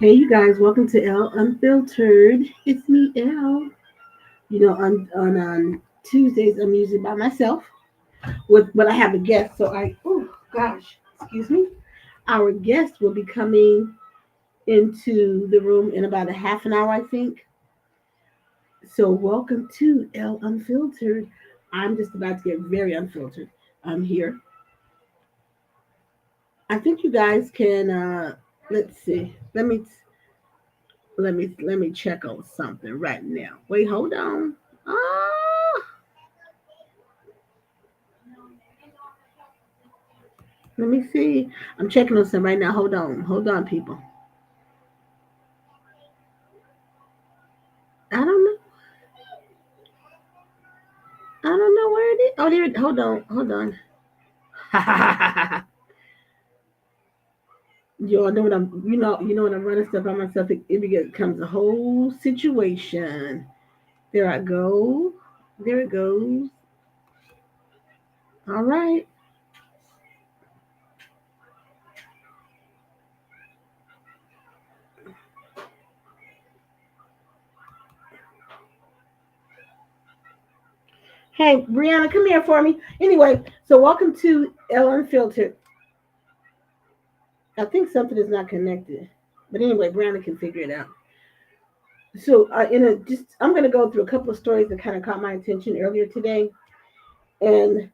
Hey, you guys, welcome to Elle Unfiltered. It's me, Elle. On Tuesdays, I'm usually by myself but I have a guest. Oh gosh, excuse me. Our guest will be coming into the room in about a half an hour, I think. So, welcome to Elle Unfiltered. I'm just about to get very unfiltered. I'm here. I think you guys can. Let's see. Let me check on something right now. Wait, hold on. Ah, let me see. I'm checking on something right now. Hold on, people. I don't know. I don't know where it is. Oh, there. Hold on. Yo, I know what I'm. When I'm running stuff by myself, it becomes a whole situation. There I go. There it goes. All right. Hey, Brianna, come here for me. Anyway, so welcome to Elle Unfiltered. I think something is not connected. But anyway, Brianna can figure it out. So, I'm going to go through a couple of stories that kind of caught my attention earlier today. And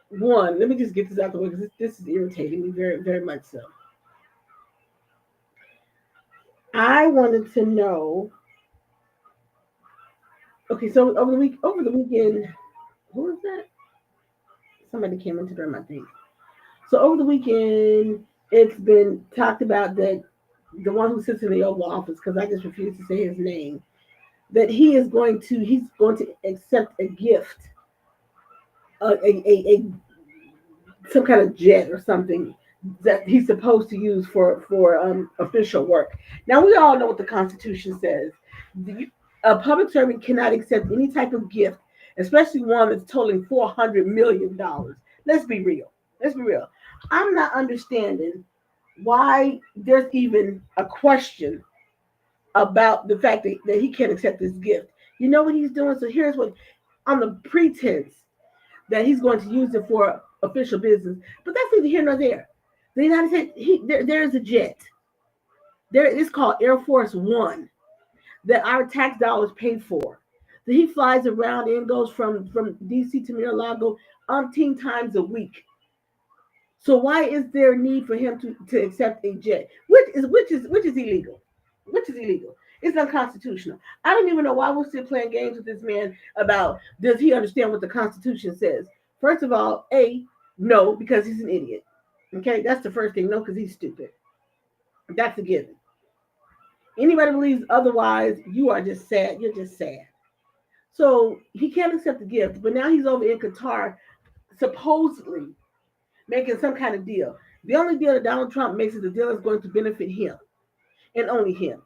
one, let me just get this out the way because this is irritating me very, very much so. I wanted to know. Okay, so over the weekend, who was that? Somebody came into the room, I think. So over the weekend, it's been talked about that the one who sits in the Oval Office, because I just refuse to say his name, that he's going to accept a gift, a some kind of jet or something that he's supposed to use for official work. Now we all know what the Constitution says. A public servant cannot accept any type of gift, especially one that's totaling $400 million. Let's be real. Let's be real. I'm not understanding why there's even a question about the fact that he can't accept this gift. You know what he's doing? So here's what, on the pretense that he's going to use it for official business. But that's neither here nor there. The United States, there's a jet. It's called Air Force One that our tax dollars pay for. That he flies around and goes from DC to Mar-a-Lago umpteen times a week. So why is there a need for him to accept a jet, which is illegal, which is illegal? It's unconstitutional. I don't even know why we're still playing games with this man about does he understand what the Constitution says. First of all, no, because he's an idiot. Okay, that's the first thing. No, because he's stupid. That's a given. Anybody believes otherwise, you are just sad. You're just sad. So he can't accept the gift, but now he's over in Qatar, supposedly making some kind of deal. The only deal that Donald Trump makes is the deal that's going to benefit him and only him.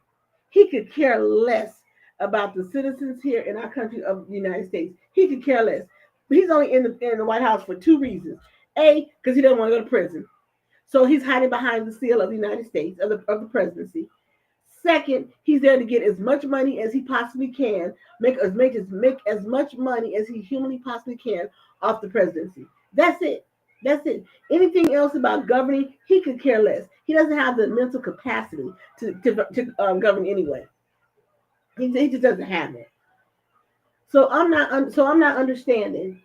He could care less about the citizens here in our country of the United States. He could care less. But he's only in the White House for two reasons. A, because he doesn't want to go to prison. So he's hiding behind the seal of the United States, of the presidency. Second, he's there to get as much money as he possibly can, make as much money as he humanly possibly can off the presidency. That's it. That's it. Anything else about governing, he could care less. He doesn't have the mental capacity to govern anyway. He just doesn't have it. So I'm not understanding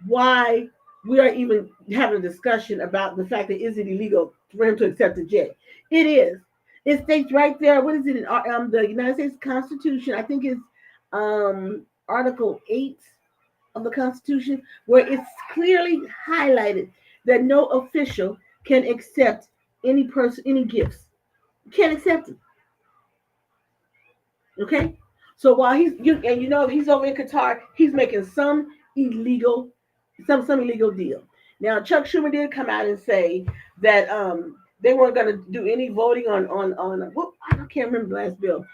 why we are even having a discussion about the fact that is it illegal for him to accept a jet. It is. It states right there. What is it in the United States Constitution? I think it's Article 8 of the Constitution, where it's clearly highlighted that no official can accept any gifts. You can't accept it. Okay. So while he's over in Qatar, he's making illegal some illegal deal. Now Chuck Schumer did come out and say that they weren't going to do any voting on what I can't remember the last bill,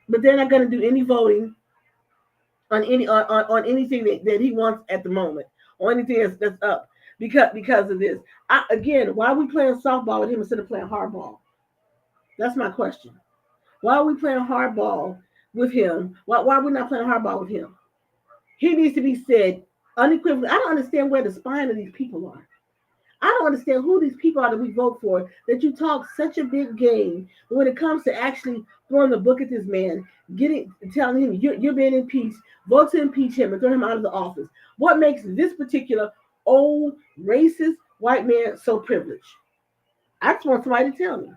but they're not going to do any voting on anything that he wants at the moment or anything that's up because of this. Again, why are we playing softball with him instead of playing hardball? That's my question. Why are we playing hardball with him? Why are we not playing hardball with him? He needs to be said unequivocally. I don't understand where the spine of these people are. I don't understand who these people are that we vote for, that you talk such a big game. But when it comes to actually throwing the book at this man, telling him you're being impeached, vote to impeach him and throw him out of the office. What makes this particular old racist white man so privileged? I just want somebody to tell me.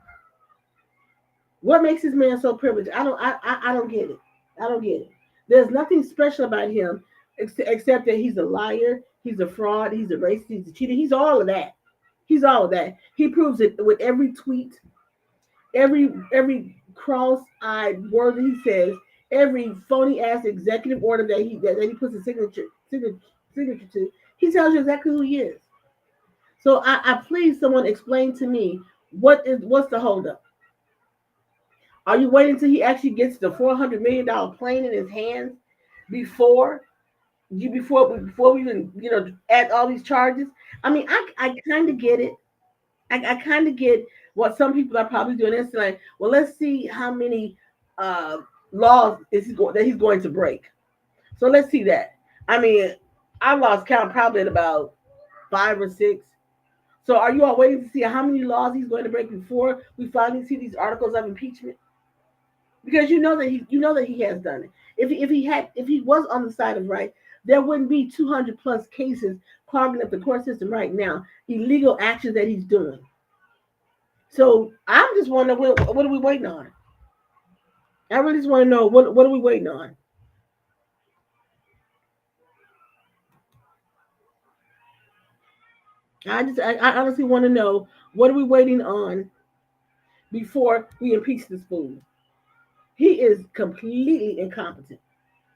What makes this man so privileged? I don't get it. I don't get it. There's nothing special about him except that he's a liar, he's a fraud, he's a racist, he's a cheater. He's all of that. He's all of that. He proves it with every tweet, every cross-eyed word that he says, every phony ass executive order that he puts his signature to. He tells you exactly who he is. So I please someone explain to me what's the holdup. Are you waiting until he actually gets the $400 million plane in his hands before before we even add all these charges? I mean, I kind of get it. I kind of get what some people are probably doing. It's like, well, let's see how many uh, laws that he's going to break. So let's see that. I mean, I lost count probably at about 5 or 6. So are you all waiting to see how many laws he's going to break before we finally see these articles of impeachment? Because you know that he has done it. If he was on the side of right, there wouldn't be 200 plus cases clogging up the court system right now. Illegal actions that he's doing. So I'm just wondering what are we waiting on? I really just want to know what are we waiting on? I honestly want to know what are we waiting on before we impeach this fool. He is completely incompetent.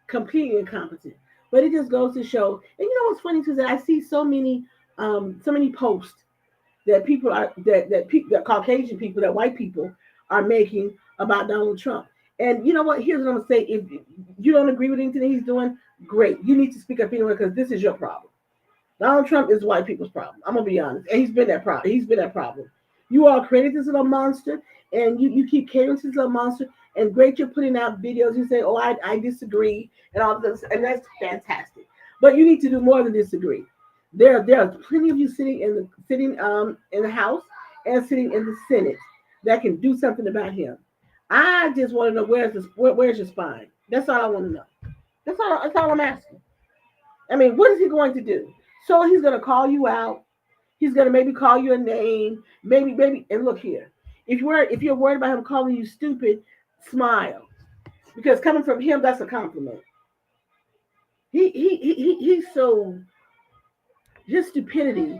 Completely incompetent. But it just goes to show. And you know what's funny too is that I see so many posts that people are that Caucasian people, that white people are making about Donald Trump. And you know what? Here's what I'm gonna say: if you don't agree with anything that he's doing, great. You need to speak up anyway because this is your problem. Donald Trump is white people's problem. I'm gonna be honest, and he's been that problem. He's been that problem. You all created this little monster, and you keep catering to this little monster. And great, you're putting out videos. You say, "Oh, I disagree," and all this, and that's fantastic. But you need to do more than disagree. There are plenty of you sitting in the House and sitting in the Senate that can do something about him. I just want to know where's your spine. That's all I want to know. That's all I'm asking. I mean, what is he going to do? So he's going to call you out. He's going to maybe call you a name. Maybe. And look here, if you're worried about him calling you stupid, smile because coming from him, that's a compliment. He's so his stupidity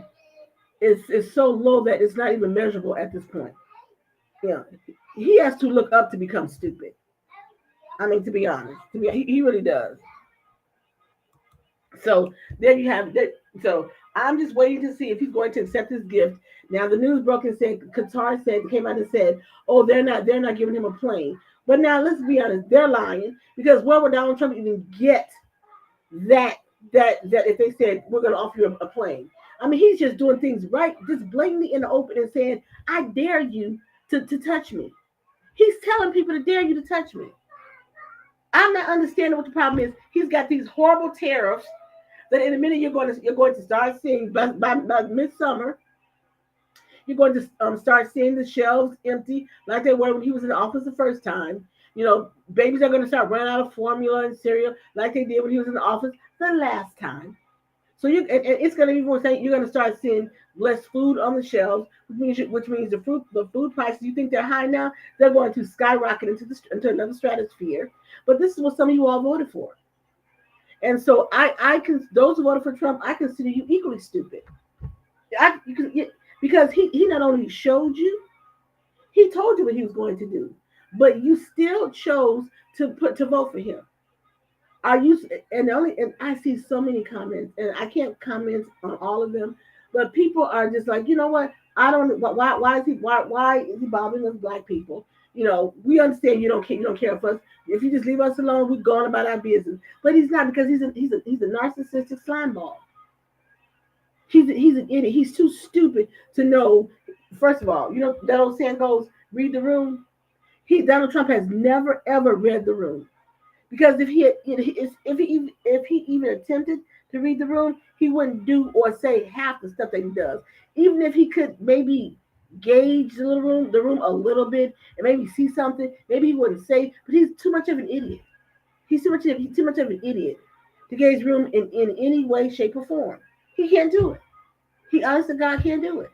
is so low that it's not even measurable at this point. Yeah, he has to look up to become stupid. I mean, to be honest, he really does. So there you have that. So I'm just waiting to see if he's going to accept his gift. Now the news broke and said Qatar came out and said, "Oh, they're not giving him a plane." But now let's be honest, they're lying because where would Donald Trump even get that that if they said we're going to offer you a plane? I mean, he's just doing things right, just blatantly in the open and saying, "I dare you to touch me." He's telling people to dare you to touch me. I'm not understanding what the problem is. He's got these horrible tariffs that in a minute you're going to start seeing by midsummer. You're going to start seeing the shelves empty like they were when he was in the office the first time. Babies are going to start running out of formula and cereal like they did when he was in the office the last time. So and it's going to be more saying you're going to start seeing less food on the shelves, which means the food prices you think they're high now, they're going to skyrocket into another stratosphere. But this is what some of you all voted for. And so those who voted for Trump, I consider you equally stupid. Because he not only showed you, he told you what he was going to do, but you still chose to vote for him. Are you and I see so many comments, and I can't comment on all of them, but people are just like, you know what? I don't. Why is he bothering us black people? We understand you don't care for us. If you just leave us alone, we're going about our business. But he's not because he's a narcissistic slime ball. He's an idiot. He's too stupid to know. First of all, that old saying goes, read the room. Donald Trump has never ever read the room. Because if he even attempted to read the room, he wouldn't do or say half the stuff that he does. Even if he could maybe gauge the room a little bit, and maybe see something, maybe he wouldn't say. But he's too much of an idiot. He's too much of an idiot to gauge room in any way, shape, or form. He can't do it. He honest to God can't do it.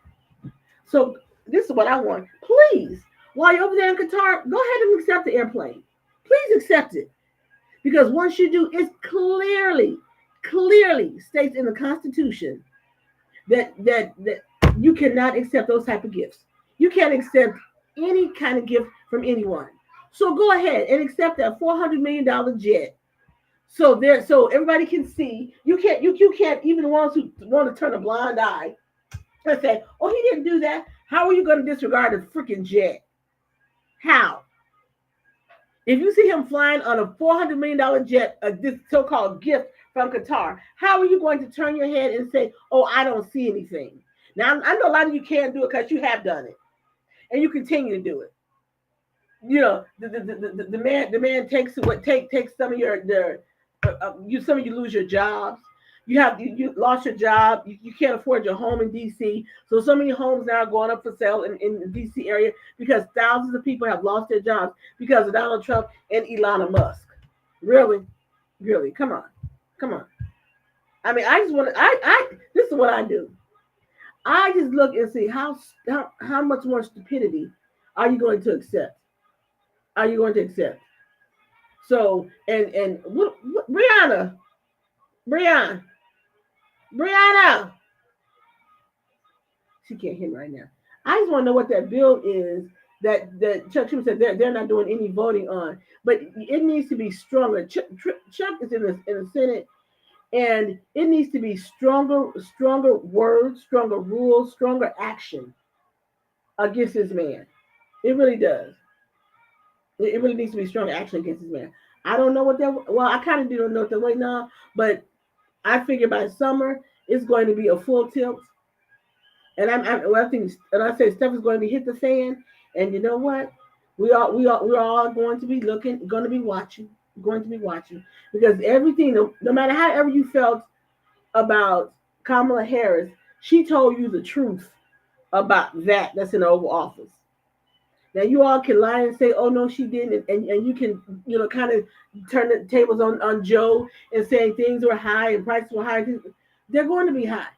So this is what I want. Please, while you're over there in Qatar, go ahead and accept the airplane. Please accept it. Because once you do, it clearly states in the Constitution that you cannot accept those type of gifts. You can't accept any kind of gift from anyone. So go ahead and accept that $400 million jet. So everybody can see. You can't even the ones who want to turn a blind eye and say, "Oh, he didn't do that." How are you going to disregard a freaking jet? How? If you see him flying on a $400 million jet, this so-called gift from Qatar, how are you going to turn your head and say, "Oh, I don't see anything"? Now, I know a lot of you can't do it because you have done it, and you continue to do it. You know, the man takes some of some of you lose your jobs. You lost your job. You can't afford your home in DC. So many homes now are going up for sale in the DC area because thousands of people have lost their jobs because of Donald Trump and Elon Musk. Really, really, come on. I mean, I just want to. I this is what I do. I just look and see how much more stupidity are you going to accept? Are you going to accept? So and what Brianna, she can't hear me right now. I just want to know what that bill is that Chuck Schumer said they're not doing any voting on, but it needs to be stronger. Chuck is in the Senate, and it needs to be stronger words, stronger rules, stronger action against this man. It really does. It really needs to be stronger action against this man. I don't know what that. Well, I kind of don't know what they're waiting on, but I figure by summer it's going to be a full tilt. And I think, and I say stuff is going to be hit the fan. And you know what? We're all going to be looking, going to be watching because everything, no matter however you felt about Kamala Harris, she told you the truth about that's in the Oval Office. Now you all can lie and say, "Oh no, she didn't," and you can kind of turn the tables on Joe and saying things were high and prices were high. They're going to be high.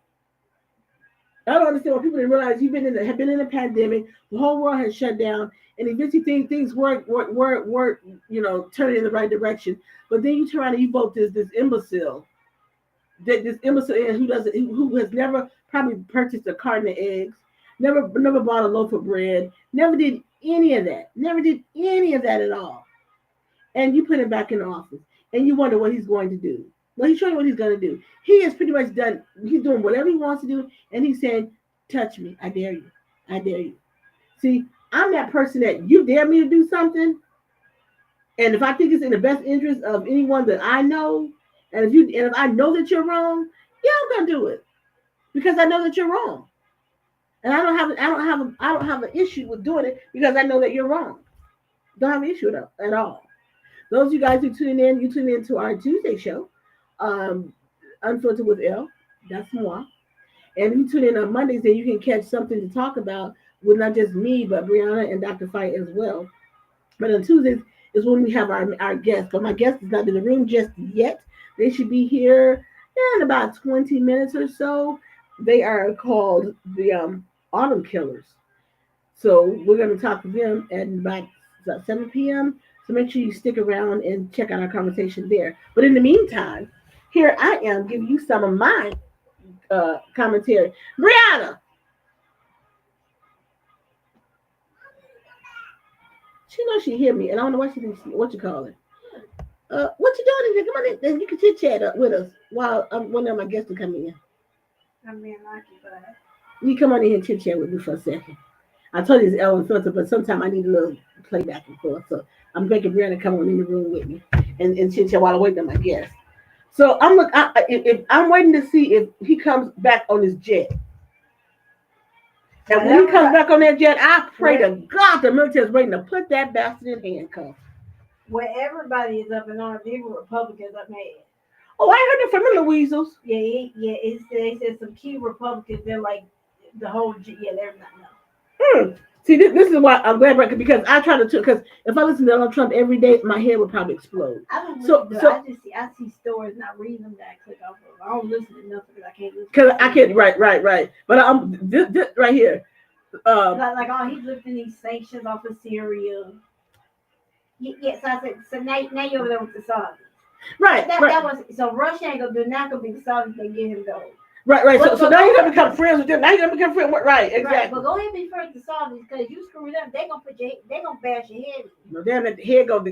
I don't understand why people didn't realize have been in a pandemic. The whole world has shut down, and eventually things weren't turning in the right direction. But then you turn around and you vote this imbecile, who has never probably purchased a carton of eggs, never bought a loaf of bread, never did any of that, at all. And you put him back in office, and you wonder what he's going to do. Well, he's showing you what he's going to do. He has pretty much done. He's doing whatever he wants to do, and he's saying, "Touch me, I dare you, I dare you." See, I'm that person that you dare me to do something, and if I think it's in the best interest of anyone that I know, and if I know that you're wrong, yeah, I'm gonna do it because I know that you're wrong, and I don't have an issue with doing it because I know that you're wrong. Don't have an issue at all. Those of you guys who tune in to our Tuesday show. Unfiltered with Elle, that's moi. And if you tune in on Mondays, then you can catch something to talk about with not just me, but Brianna and Dr. Fight as well. But on Tuesdays is when we have our guests. But my guest is not in the room just yet. They should be here in about 20 minutes or so. They are called the Autumn Killers. So we're going to talk to them at about 7 p.m. So make sure you stick around and check out our conversation there. But in the meantime, here I am giving you some of my commentary. Brianna, she knows she hear me, and I don't know what she thinks. What you call it? What you doing in here? Come on in, and you can chit chat up with us while one of my guests will come in. I'm being occupied. You come on in and chit chat with me for a second. I told you it's Elle unfiltered, but sometimes I need a little play back and forth. So I'm making Brianna come on in the room with me and chit chat while I wait on my guest. So I'm waiting to see if he comes back on his jet. And when he comes back on that jet, I pray to God the military is waiting to put that bastard in handcuffs. Where everybody is up in arms, even Republicans are mad. Oh, I heard it from the Weasels. Yeah. They said some key Republicans, they're like the whole. They're not. No. See, this is why I'm glad because I try to because if I listen to Donald Trump every day, my head would probably explode. I don't I see stories, not reading them that I click off of. I don't listen to nothing because I can't listen. Because I can't. Right. But this right here. Like he's lifting these sanctions off of Syria. Yes, I said. So now you're over there with the Saudis. Right. That was so Russia ain't gonna do not gonna be the Saudis that get him gold. Right. So now you're gonna become friends with them. Now you're gonna become friends. Right. Exactly. Right, but go ahead and be friends with the Saudis because you screw them, they gonna bash your head. No, damn it, the head gonna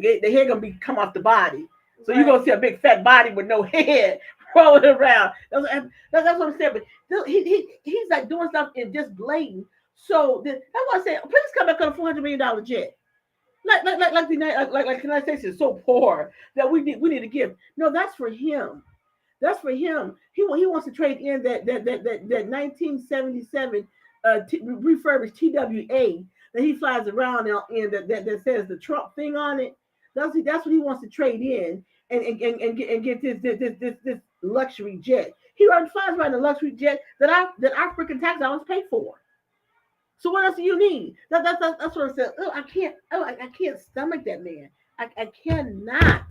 be come off the body. So you're gonna see a big fat body with no head rolling around. That's what I'm saying. But he's like doing stuff in just blatant. So that's why I said, please come back on a $400 million jet. Like the United States is so poor that we need to give. No, that's for him. That's for him. He wants to trade in that 1977 refurbished TWA that he flies around in that says the Trump thing on it. That's what he wants to trade in and get this luxury jet. He flies around a luxury jet that our freaking tax dollars pay for. So what else do you need? That's what I said. I can't stomach that man. I cannot.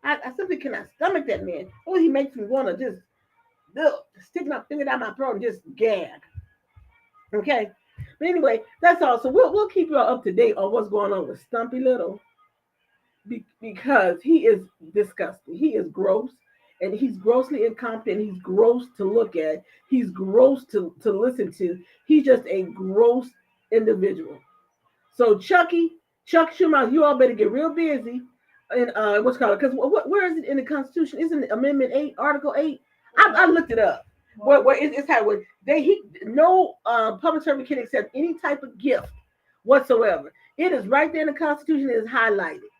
I simply cannot stomach that man. Oh, he makes me want to just stick my finger down my throat and just gag. Okay. But anyway, that's all. So we'll keep you all up to date on what's going on with Stumpy Little because he is disgusting. He is gross. And he's grossly incompetent. He's gross to look at. He's gross to listen to. He's just a gross individual. So Chuck Schumacher, you all better get real busy. And what's called because where is it in the Constitution? Isn't it Amendment 8, Article 8? I looked it up. Where it's how no public servant can accept any type of gift whatsoever. It is right there in the Constitution. It is highlighted.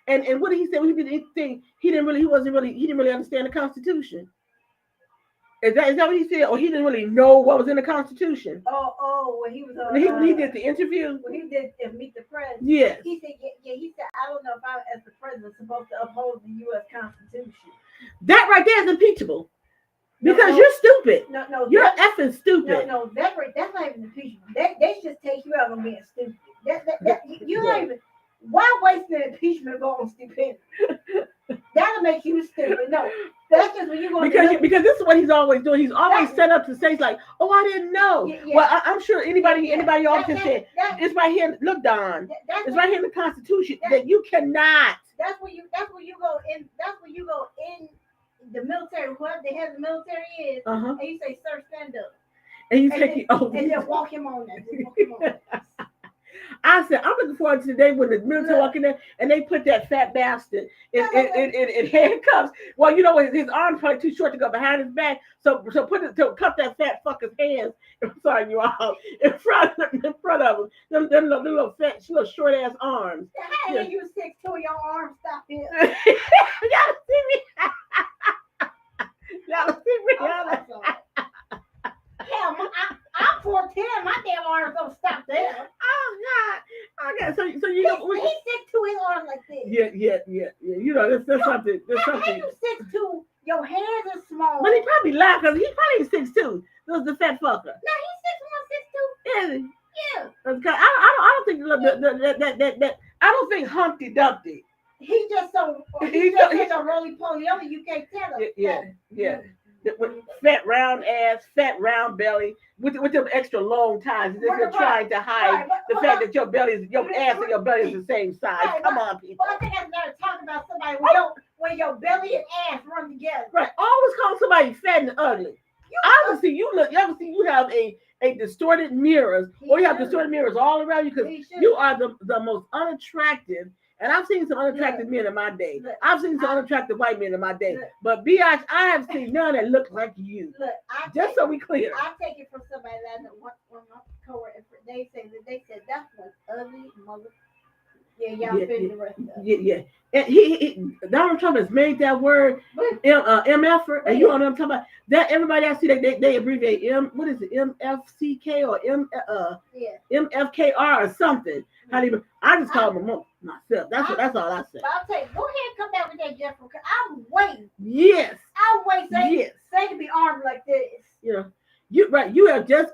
And what did he say when he did anything? He didn't really understand the Constitution. Is that what he said? Or he didn't really know what was in the Constitution? When he was when he did the interview? When he did Meet the Press. Yes. He said, he said, I don't know if I, as the president, supposed to uphold the U.S. Constitution. That right there is impeachable. Because you're stupid. No. You're effing stupid. No, that's not even impeachable. They just take you out on being stupid. You don't even... Why waste the impeachment vote on stupidity? That'll make you stupid. No, that's just when you're going because this is what he's always doing. He's always set up to say like, "Oh, I didn't know." Yeah. Well, I'm sure anybody else can say it's right here. Look, Don, it's right here in the Constitution that you cannot. That's where you go in. That's where you go in the military. Whoever the head of the military is, and you say, "Sir, stand up," and you take it over, and then walk him on that. I said, I'm looking forward to the day when the military walk in there and they put that fat bastard in handcuffs. Well, you know what? His arms probably too short to go behind his back. So cuff that fat fucker's hands. I'm sorry, you all in front of him. Them little fat, little short ass arms. How are you 6'2" your arms stop here? Y'all see me? Y'all see me? Hell, I'm 4'10". My damn arms don't stop there. Oh God! Okay, so you know he's 6'2", his arms like this. Yeah. You know, there's something. How you 6'2"? Your hands are small. But he probably lied because he probably 6'2". This was the fat fucker. No, he's 6'1", 6'2". Yeah. I don't think that I don't think Humpty Dumpty. He's just a roly poly. You can't tell him. Yeah. With fat round ass, fat round belly, with them extra long ties, as if you're trying to hide the fact that your ass and your belly is the same size. Come on, people. But I think I've never talked about somebody when your belly and ass run together. Right. Always call somebody fat and ugly. Obviously, you have a distorted mirrors, or you have distorted mirrors all around you because you are the most unattractive. And I've seen some unattractive men in my day. I've seen some unattractive white men in my day. But I have seen none that look like you. Just so we clear. I take it from somebody that one of my coworkers. They said that's one ugly mother. Yeah, y'all finish the rest of it. And Donald Trump has made that word MF, and you know what I'm talking about. That everybody I see they abbreviate what is it, MFCK or MFKR or something. How do you, I just call them myself. That's all I say. I'll tell you, go ahead and come back with that, Jeffrey. I'm waiting. Yes. I'm waiting. Say to be armed like this. You know, you have just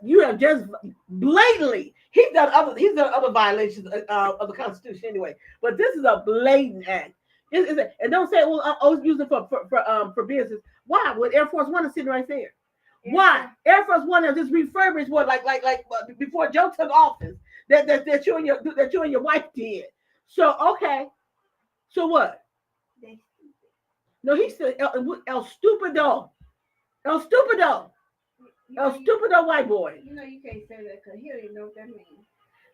blatantly. He's done other violations of the Constitution anyway, but this is a blatant act. And don't say, well, I was using for business. Why? Well, Air Force One is sitting right there. Yeah. Why? Air Force One has just refurbished what like before Joe took office that you and your wife did. So okay, so what? No, he said El Stupido, El Stupido. A stupid old white boy. You know you can't say that because he don't even know what that means.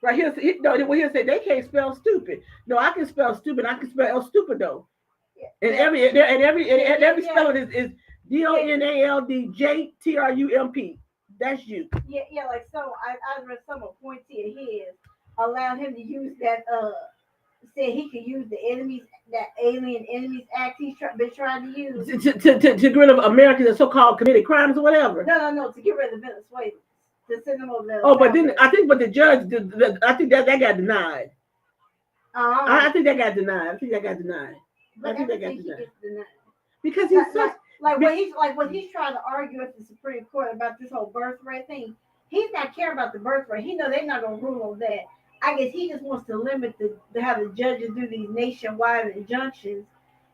Right here, he'll say they can't spell stupid. No, I can spell stupid. I can spell El Stupido. Yeah. And every spelling is DONALDJTRUMP. That's you. Yeah. Like I read some appointee of his allowed him to use that. Said he could use the Alien Enemies Act he's been trying to use to get rid of Americans that so-called committed crimes or whatever. No, to get rid of Venezuela, to send them over there. Oh, but then I think, the judge, I think that got denied. I think that got denied. I think that got denied. Because he's when he's trying to argue at the Supreme Court about this whole birthright thing. He's not caring about the birthright. He know they're not gonna rule on that. I guess he just wants to limit how the judges do these nationwide injunctions.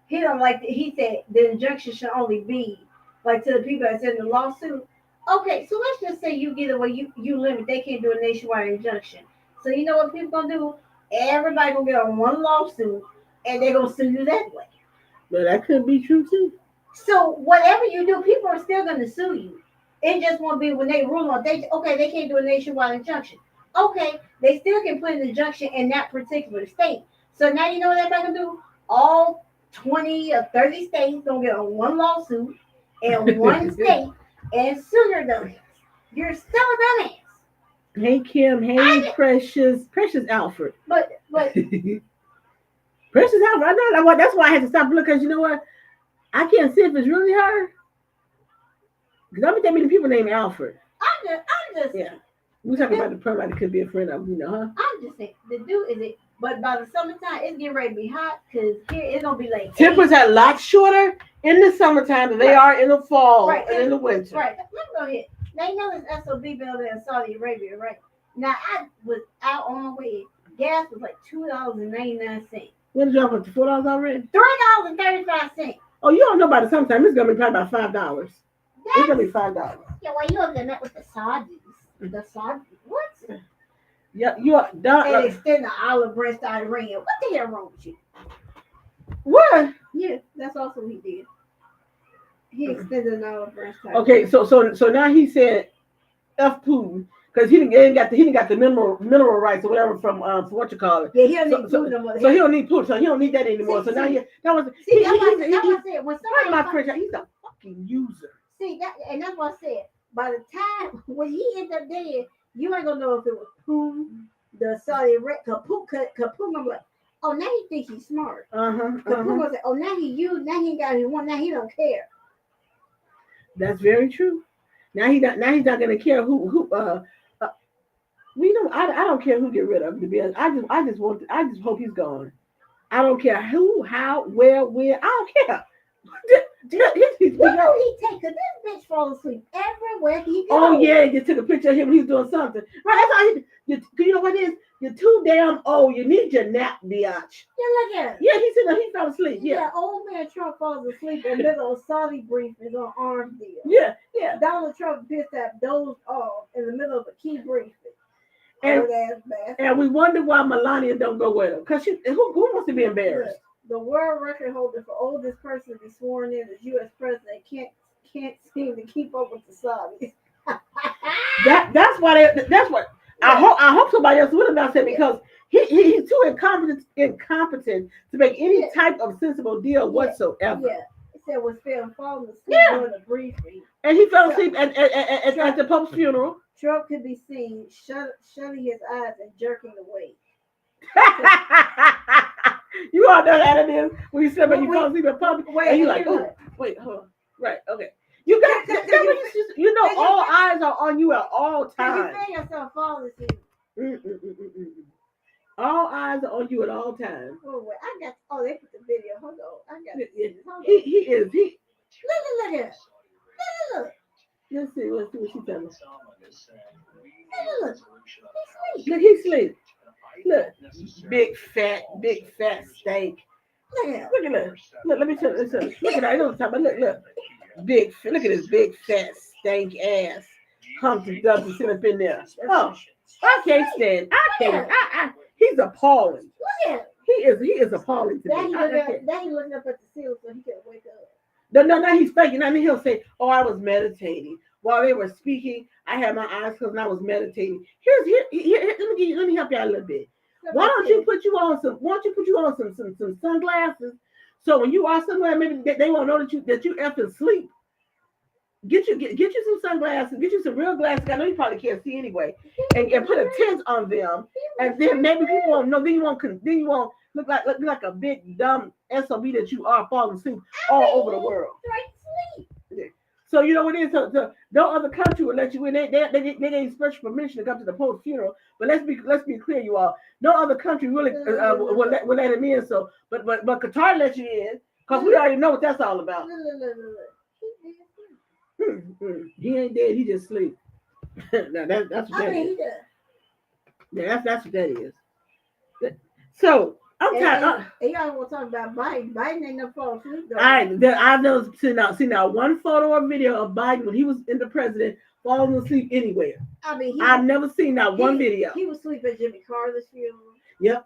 He don't like he said the injunction should only be like to the people that's in the lawsuit. Okay, so let's just say you get away, you limit, they can't do a nationwide injunction. So you know what people gonna do? Everybody gonna get on one lawsuit and they're gonna sue you that way. But that could be true too. So whatever you do, people are still gonna sue you. It just won't be when they rule on they can't do a nationwide injunction. Okay, they still can put an injunction in that particular state. So now you know what everybody can do? All 20 or 30 states gonna get on one lawsuit in one state and sue your dumbass. You're still a dumbass. Hey Kim, hey Precious Alfred. But Precious Alfred, I know that's why I had to stop looking, because you know what? I can't see if it's really her. Because I mean that many people named Alfred. I'm just yeah. We're talking about the person that could be a friend of, huh? I'm just saying, the dude is it, but by the summertime, it's getting ready to be hot because here it's gonna be like temperatures are a lot shorter in the summertime than they are in the fall and in the winter. Right. Let me go ahead. Now you know this SOB building in Saudi Arabia, right? Now I was out on my way. Gas was like $2.99. What did you drop up to $4 already? $3.35. Oh, you don't know about the summertime. It's gonna be probably about $5. It's gonna be $5. Yeah, well, you over there met with the Saudis. The Saudis? What? Yeah, you are done. And extend the olive branch to Iran. What the hell wrong with you? What? Yeah, that's also what he did. He extended an olive branch to Iran. Okay, so now he said F Putin because he didn't got the mineral rights or whatever from what you call it. Yeah, he don't need Putin no more. So he don't need Putin. So he don't need that anymore. So now he's a fucking user. See that, and that's what I said. By the time when he ended up dead, you ain't gonna know if it was Putin, the Saudi Arabia, Kapun. I'm like, oh, now he thinks he's smart. Kapun was like, oh, now he used, now he got what he want, now he don't care. That's very true. Now he's not gonna care who. We don't. I don't care who get rid of him. To be honest, I just hope he's gone. I don't care who, how, where, when. I don't care. What do he take? Cause this bitch falls asleep everywhere he goes. Oh yeah, you took a picture of him when he's doing something. Right, that's all you know what it is? You're too damn old. You need your nap, biatch. Yeah, look at him. Yeah, he fell asleep. Yeah, old man Trump falls asleep in the middle of Saudi briefing on arms deal. Yeah. Donald Trump pissed that dozed off in the middle of a key briefing. And we wonder why Melania don't go with him. Because who wants to be embarrassed? Yeah. The world record holder for oldest person to be sworn in as U.S. president can't seem to keep up with the Saudis. that's what I hope somebody else would have not said, because he's too incompetent to make any type of sensible deal whatsoever. Yeah, he said was falling asleep during the briefing, and he fell asleep at the Pope's funeral. Trump could be seen shutting his eyes and jerking away. You all know how it is when you sit and you fall asleep in public, Wait, and you like, oh, wait, hold on. Right, okay. You got you know all eyes are on you at all times. You feel yourself falling asleep. All eyes are on you at all times. Oh, wait, I got. Oh, they put the video. Hold on, I got. He is he. Look at it. Look. Let's see what she telling us. Look. Look, he sleep. Look, big fat steak. Look at Look at that. Look, let me tell you. Look at that. I know what I'm talking about. Look. Look at his big fat stank ass. Humpty Dumpty sitting up in there. Oh, I can't stand. I can't. He's appalling. Look at him. He is appalling to me. Then he looking up at the ceiling so he can wake up. No, he's faking. I mean, he'll say, "Oh, I was meditating while they were speaking. I had my eyes closed and I was meditating." Here, let me help you out a little bit. Why don't you put you on some sunglasses so when you are somewhere, maybe they won't know that you effing sleep. Get you some sunglasses, get you some real glasses. I know you probably can't see anyway, and put a tint on them, and then maybe people won't know. Then you won't look like a big dumb SOB that you are falling asleep all over the world. So you know what it is. So no other country will let you in. They need special permission to come to the Pope's funeral. But let's be clear, you all. No other country really will let him in. So, but Qatar let you in because we already know what that's all about. He ain't dead. He just sleep. Now that's what that is. Yeah, that's what that is. So I'm tired. And y'all want to talk about Biden? Biden ain't no fall asleep though. I've never seen now one photo or video of Biden when he was in the president falling asleep anywhere. I mean, I've never seen that one video. He was asleep at Jimmy Carter's funeral. Yep.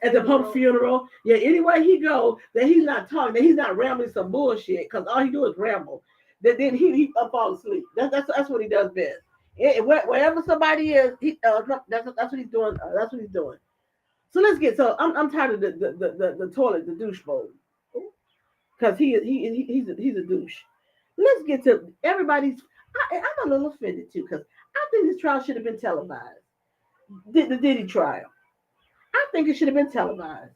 At the Pope's funeral. Yeah, anywhere he go, that he's not talking, that he's not rambling some bullshit, because all he do is ramble. Then he fall asleep. That's what he does best. Wherever somebody is, that's what he's doing. That's what he's doing. So let's get. So I'm tired of the toilet, the douche bowl, because he's a douche. Let's get to everybody's. I'm a little offended too, because I think this trial should have been televised. The Diddy trial. I think it should have been televised.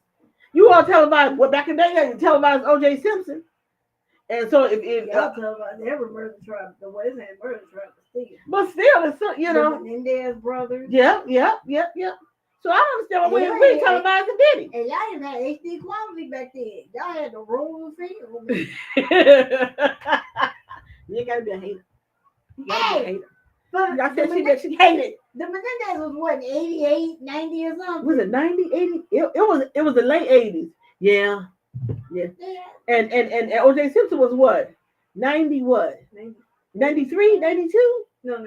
You all televised back in the day. You televised O.J. Simpson. And so if y'all televised every murder trial, the way it's had murder trial, but still, it's so, you know, Mendez brothers. Yeah. So I don't understand why we televised the Diddy. And y'all didn't have HD quality back then. Y'all had the roll of film. You gotta be a hater. Hey, I said she hated. The Menendez was what, 88, 90 or something? Was it 90, 80? It was the late 80s. Yeah. And O.J. Simpson was what? 90 what? 93, 92? No,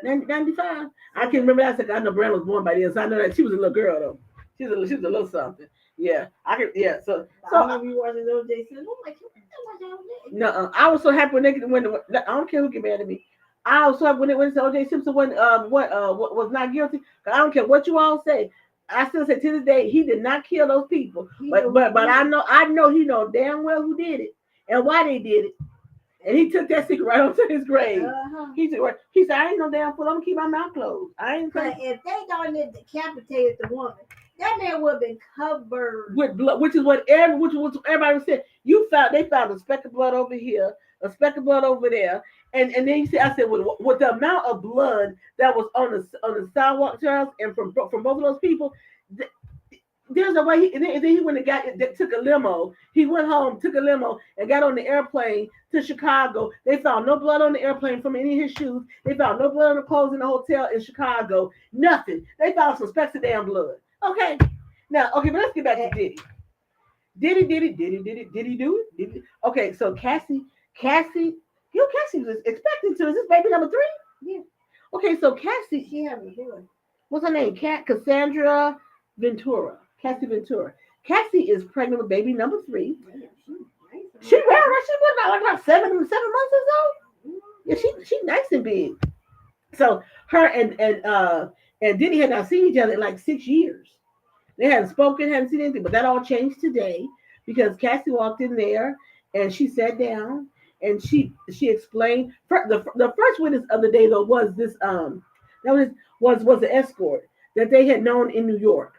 95. 95. I can't remember that. I know Brand was born by then, so I know that she was a little girl though. She was a little something. Yeah, I can. Yeah, so I remember you watching O.J. Simpson. Oh my God, no, I was so happy when I don't care who get mad at me. I was so happy when it said O.J. Simpson was not guilty. I don't care what you all say. I still say to this day he did not kill those people. But I know he know damn well who did it and why they did it. And he took that secret right onto his grave. He said, I ain't no damn fool. I'm gonna keep my mouth closed. I ain't. But if they don't have decapitated the woman, that man would have been covered with blood, which is what everybody said. They found a speck of blood over here, a speck of blood over there, and then you see, I said, with the amount of blood that was on the sidewalk, Charles, and from both of those people. There's a way then he went and took a limo. He went home, took a limo, and got on the airplane to Chicago. They found no blood on the airplane from any of his shoes. They found no blood on the clothes in the hotel in Chicago. Nothing. They found some specks of damn blood. Okay. Now, but let's get back to Diddy. Did he do it? Okay, so Cassie was expecting to. Is this baby number 3? Yeah. Okay, so Cassie. She having a boy. What's her name? Cassandra Ventura. Cassie Ventura. Cassie is pregnant with baby number 3. She was about 7 months or so. Yeah, she nice and big. So her and Diddy had not seen each other in like 6 years. They hadn't spoken, hadn't seen anything, but that all changed today because Cassie walked in there and she sat down and she explained. The first witness of the day though was this was an escort that they had known in New York.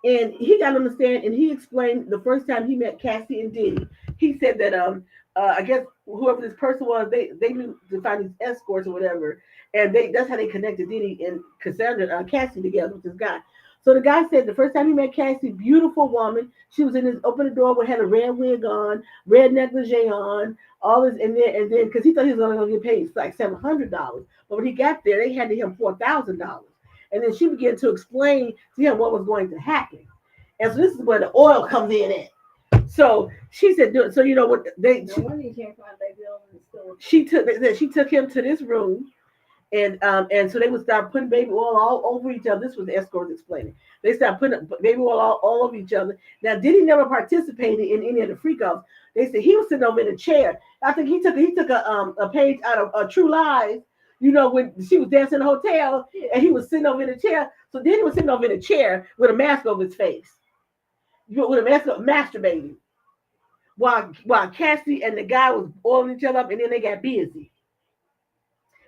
And he got on the stand and he explained the first time he met Cassie and Diddy. He said that I guess whoever this person was, they knew to find these escorts or whatever, and that's how they connected Diddy and Cassandra Cassie together with this guy. So the guy said the first time he met Cassie, beautiful woman. She was in his open the door with had a red wig on, red negligee on, all this, and then because he thought he was only gonna get paid like $700, but when he got there, they handed him $4,000. And then she began to explain to him what was going to happen. And so this is where the oil comes in at. So she said, so you know what she took him to this room, and so they would start putting baby oil all over each other. This was the escorts explaining. They started putting baby oil all over each other. Now, Diddy never participated in any of the freak offs. They said he was sitting over in a chair. I think he took a page out of True Lies. You know, when she was dancing in the hotel and he was sitting over in a chair. So then he was sitting over in a chair with a mask over his face, with a mask up, masturbating, while Cassie and the guy was oiling each other up, and then they got busy.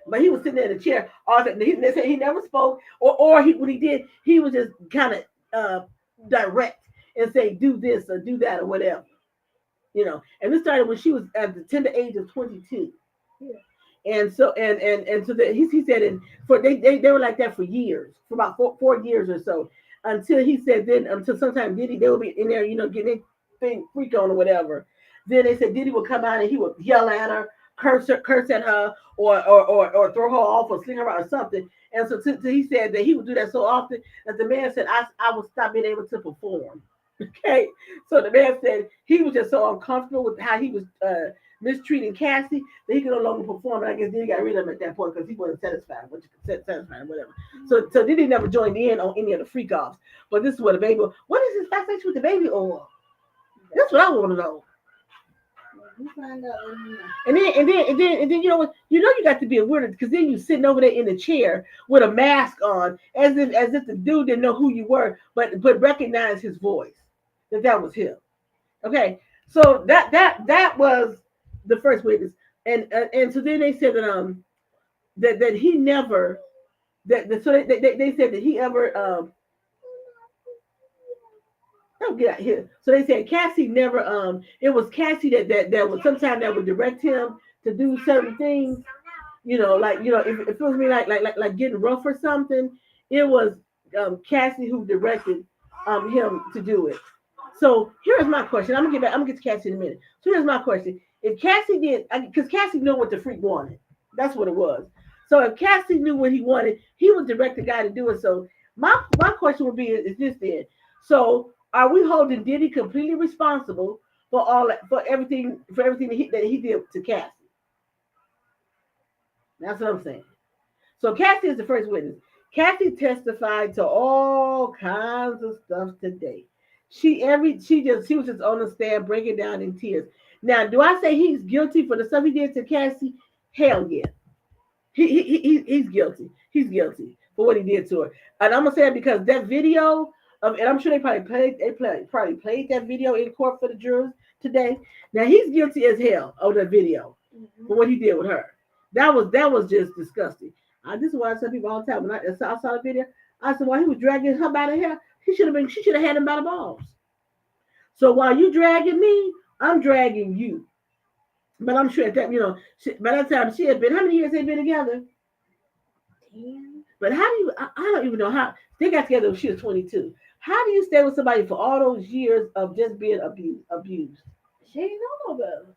But he was sitting there in a chair. They said he never spoke, or when he did, he was just kind of direct and say, do this or do that or whatever. You know, and this started when she was at the tender age of 22. Yeah. And so so that he said, and for they were like that for years, for about four years or so, until he said then until sometime Diddy they would be in there, you know, getting their thing freak on or whatever. Then they said Diddy would come out and he would yell at her, curse at her, or throw her off or sling her out or something. And so he said that he would do that so often that the man said, I would stop being able to perform. Okay, so the man said he was just so uncomfortable with how he was mistreating Cassie that he could no longer perform. And I guess Diddy got rid of him at that point because he wasn't satisfied, but you could satisfied, whatever. So Diddy never joined in on any of the freak offs. But this is what the baby. What is his fascination with the baby oil? That's what I want to know. You find out. And then you know what? You know you got to be a weirdo because then you sitting over there in the chair with a mask on, as if the dude didn't know who you were, but recognized his voice, that was him. Okay, so that was the first witness, and so then they said that he never so they said that he ever oh, get out here. So they said Cassie never it was Cassie that would sometimes that would direct him to do certain things, you know, like if it was me like getting rough or something, it was Cassie who directed him to do it. So here's my question. I'm gonna get to Cassie in a minute. So here's my question. If Cassie did, because Cassie knew what the freak wanted. That's what it was. So if Cassie knew what he wanted, he would direct the guy to do it. So my question would be is this then. So are we holding Diddy completely responsible for everything that he did to Cassie? That's what I'm saying. So Cassie is the first witness. Cassie testified to all kinds of stuff today. She was just on the stand breaking down in tears. Now, do I say he's guilty for the stuff he did to Cassie? Hell yeah. He's guilty. He's guilty for what he did to her. And I'm gonna say it because that video and I'm sure they probably played that video in court for the jurors today. Now he's guilty as hell of that video for what he did with her. That was just disgusting. This is why I tell people all the time when I saw the video. I said, while he was dragging her by the hair, she should have had him by the balls. So while you dragging me, I'm dragging you. But I'm sure at that, by that time she had been. How many years they been together? 10. But how do you? I don't even know how they got together when she was 22. How do you stay with somebody for all those years of just being abused? She ain't know no better.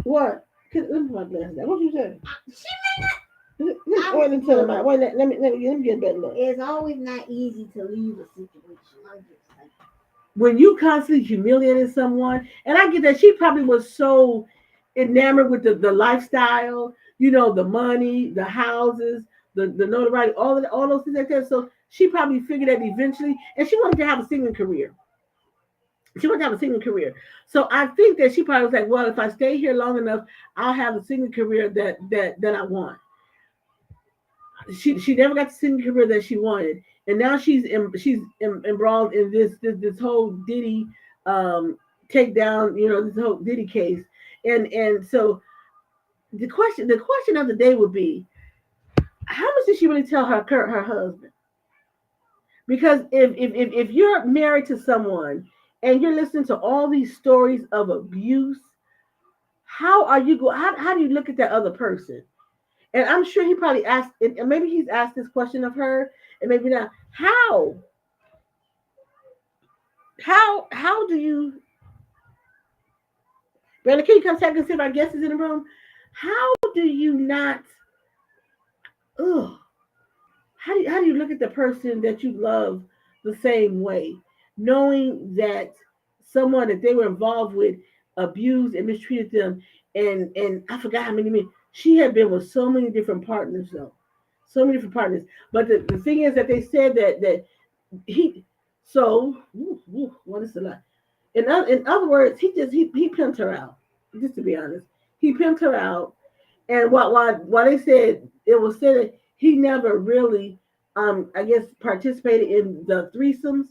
What? Let me put my glasses down. What you say? She may not. Let me get a better look. It's always not easy to leave a situation. When you constantly humiliating someone, and I get that she probably was so enamored with the lifestyle, the money, the houses, the notoriety, all those things like that. So she probably figured that eventually, and she wanted to have a singing career. So I think that she probably was like, well, if I stay here long enough, I'll have a singing career that I want. She never got the singing career that she wanted, and now she's embroiled in this whole Diddy takedown, this whole Diddy case, and so the question of the day would be, how much did she really tell her husband? Because if you're married to someone and you're listening to all these stories of abuse, how do you look at that other person? And I'm sure he probably asked, and maybe he's asked this question of her, and maybe not. How do you, Brandon, can you come check and see if our guest is in the room? How do you not, ugh, how do you look at the person that you love the same way, knowing that someone that they were involved with abused and mistreated them, and I forgot how many men. She had been with so many different partners though, so many different partners. But the thing is that they said that he so what is the lie? In other words, he pimped her out. Just to be honest, he pimped her out. And while they said it was said that he never really, I guess, participated in the threesomes,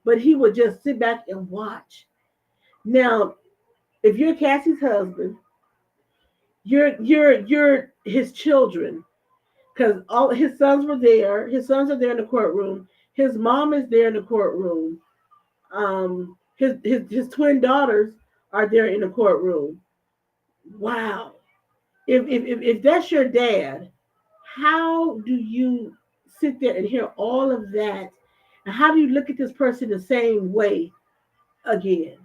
but he would just sit back and watch. Now, if you're Cassie's husband, you're his children, because all his sons were there. His sons are there in the courtroom. His mom is there in the courtroom. His twin daughters are there in the courtroom. Wow. If that's your dad, how do you sit there and hear all of that? And how do you look at this person the same way again?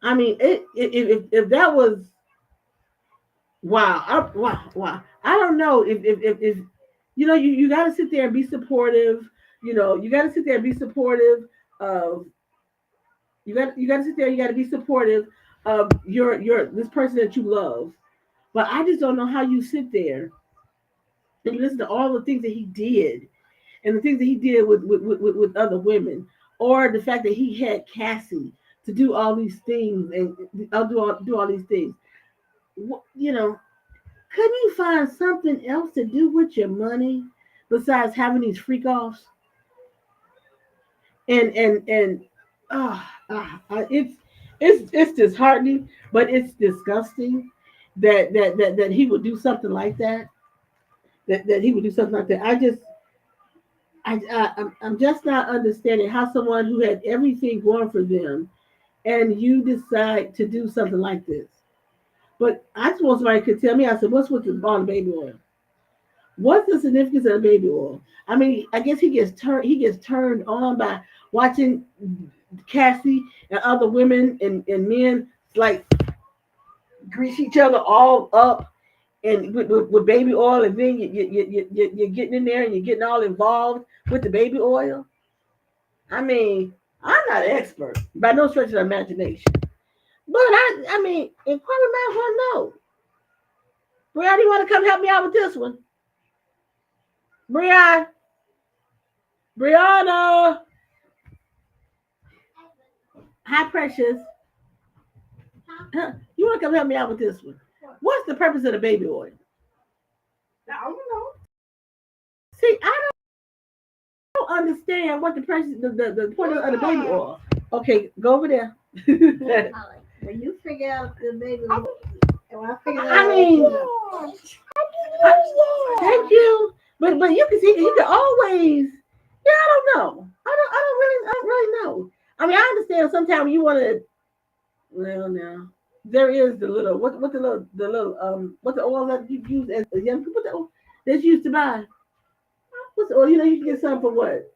I mean, if that was wow, wow. I don't know if you got to sit there and be supportive. You got to sit there and be supportive of you got to sit there. You got to be supportive of your this person that you love. But I just don't know how you sit there and you listen to all the things that he did and the things that he did with other women, or the fact that he had Cassie to do all these things and do all these things. You know, couldn't you find something else to do with your money besides having these freak offs? And it's disheartening, but it's disgusting that he would do something like that. That he would do something like that. I'm just not understanding how someone who had everything going for them and you decide to do something like this. But I just want somebody could tell me. I said, "What's with the ball of baby oil? What's the significance of the baby oil?" I mean, I guess he gets turned on by watching Cassie and other women and men like grease each other all up and with baby oil, and then you're getting in there and you're getting all involved with the baby oil. I mean, I'm not an expert by no stretch of the imagination. But I mean, inquire might want to know. Brianna, you want to come help me out with this one? Brianna, Brianna, hi, precious. You want to come help me out with this one? What's the purpose of the baby oil? I don't know. See, I don't understand what the point of the baby oil. Okay, go over there. When you figure out the baby, when I figure I out, mean, thank you, but you can see you can always. Yeah, I don't know. I don't really know. I mean, I understand sometimes you want to. Well, now there is the little what the little what the oil that you use as a young people what the oil that you used to buy. What's the oil? You can get some for what?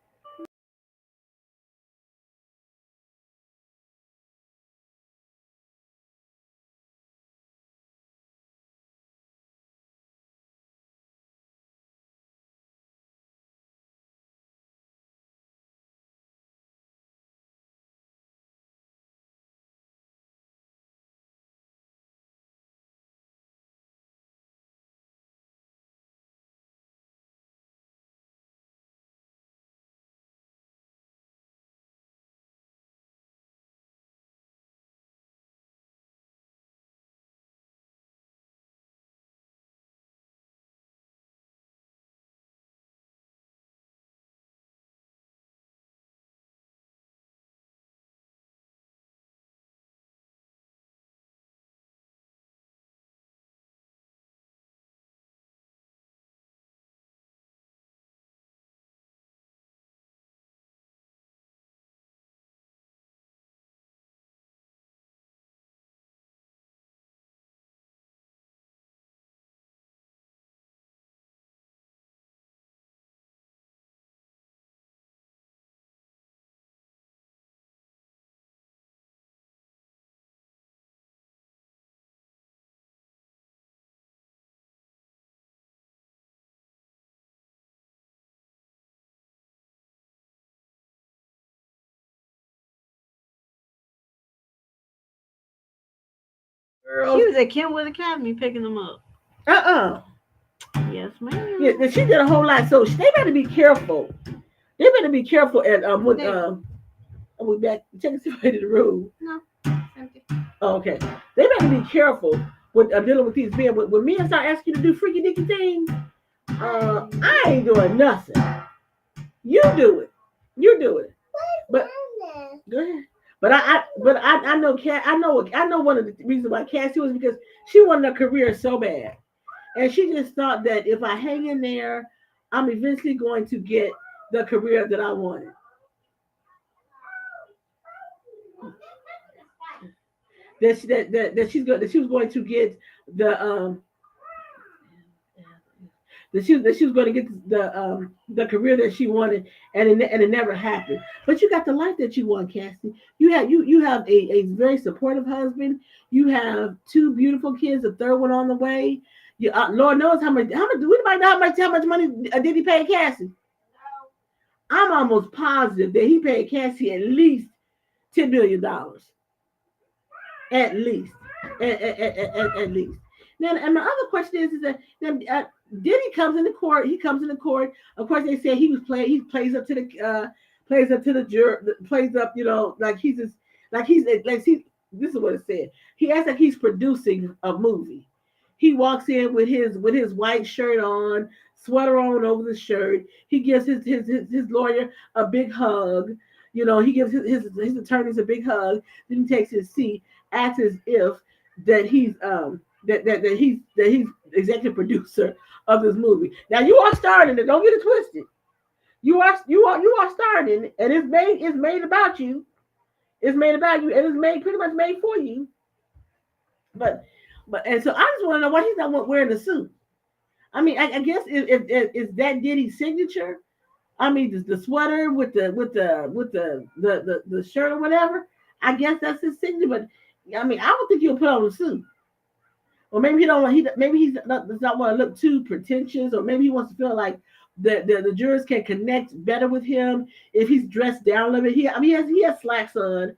girls. She was at Kenwood Academy picking them up. Uh-uh. Yes, ma'am. Yeah, she did a whole lot. So they better be careful. They better be careful. And when we back checking somebody in the room. No, empty. Oh, okay. They better be careful with dealing with these men. When men start asking you to do freaky dicky things, I ain't doing nothing. You do it. You do it. But go ahead. But I know I know one of the reasons why Cassie was because she wanted a career so bad, and she just thought that if I hang in there, I'm eventually going to get the career that I wanted. That she was going to get the that she was going to get the career that she wanted, and it never happened. But you got the life that you want, Cassie. You have a very supportive husband. You have two beautiful kids, a third one on the way. You, Lord knows how much do anybody know how much money did he pay Cassie? I'm almost positive that he paid Cassie at least $10 million, at least, at least. Now, and my other question is that now, Diddy comes into court. He comes into court. Of course, they say he was playing. He plays up to the juror. Plays up, like he's just like he. This is what it said. He acts like he's producing a movie. He walks in with his white shirt on, sweater on over the shirt. He gives his lawyer a big hug. He gives his attorneys a big hug. Then he takes his seat, acts as if that he's executive producer of this movie. Now you are starting it. Don't get it twisted. You are starting, and it's made about you. It's made about you, and it's made pretty much made for you. But and so I just want to know why he's not wearing the suit. I mean, I guess if that Diddy's signature. I mean, the sweater with the shirt or whatever. I guess that's his signature. But I mean, I don't think he'll put on a suit. Or maybe he don't want maybe he does not want to look too pretentious, or maybe he wants to feel like the jurors can connect better with him if he's dressed down a little bit. He has slacks on.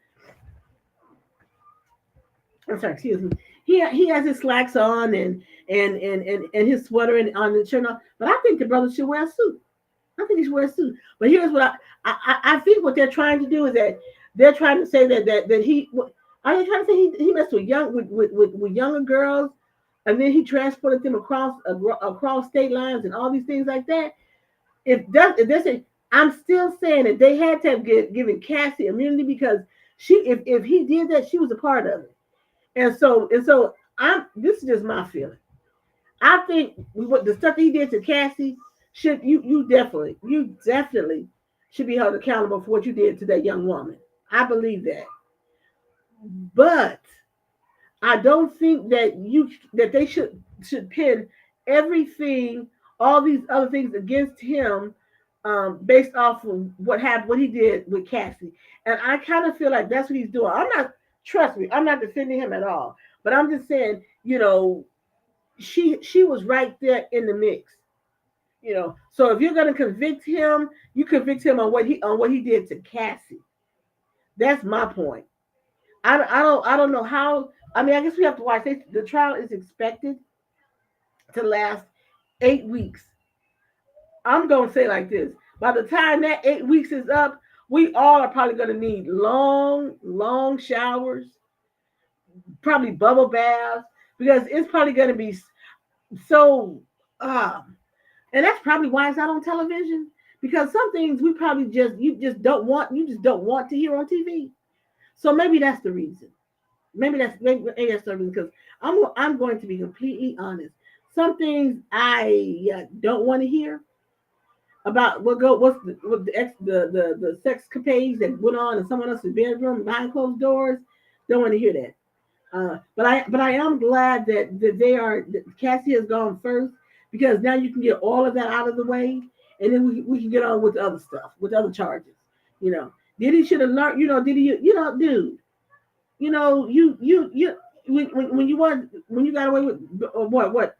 I'm sorry, excuse me. He has his slacks on and his sweater and on the shirt on. But I think the brother should wear a suit. I think he should wear a suit. But here's what I think what they're trying to do is that they're trying to say that he are they trying to say he messed with younger girls, and then he transported them across state lines and all these things like that. If they're saying, I'm still saying that they had to have given Cassie immunity because if he did that, she was a part of it. And so this is just my feeling. I think what the stuff that he did to Cassie should you definitely should be held accountable for what you did to that young woman. I believe that. But I don't think that they should pin everything, all these other things against him, based off of what he did with Cassie. And I kind of feel like that's what he's doing. Trust me, I'm not defending him at all. But I'm just saying, she was right there in the mix. So if you're gonna convict him, you convict him on what he did to Cassie. That's my point. I don't know how. I mean, I guess we have to watch. The trial is expected to last 8 weeks. I'm gonna say like this: by the time that 8 weeks is up, we all are probably gonna need long showers, probably bubble baths, because it's probably gonna be so. And that's probably why it's not on television, because some things we probably just don't want to hear on TV. So maybe that's the reason. Maybe that's the reason, because I'm going to be completely honest. Some things I don't want to hear about the sex capades that went on in someone else's bedroom behind closed doors. Don't want to hear that. But I am glad that Cassie has gone first, because now you can get all of that out of the way, and then we can get on with other stuff, with other charges. Diddy should have learned. Diddy, dude. When you got away with what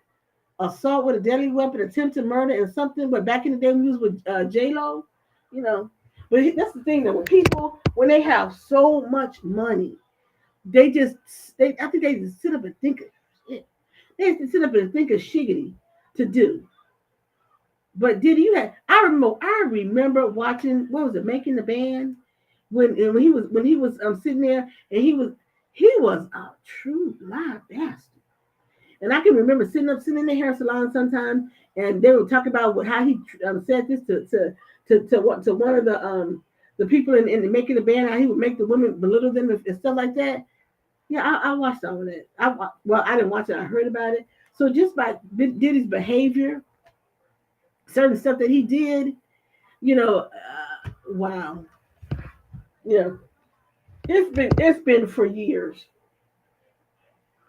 assault with a deadly weapon, attempted murder, and something. But back in the day, we was with J-Lo. But that's the thing, that when they have so much money, They just, I think they just sit up and think of shit. They just sit up and think of shiggity to do. But did you have? I remember watching. What was it? Making the Band when he was sitting there and he was a true live bastard. And I can remember sitting in the hair salon sometime, and they were talking about how he said this to one of the people in the Making the Band, how he would make the women belittle them and stuff like that. Yeah, I watched all of that. Well, I didn't watch it. I heard about it. So just by Diddy's behavior, certain stuff that he did, wow, you know, it's been for years.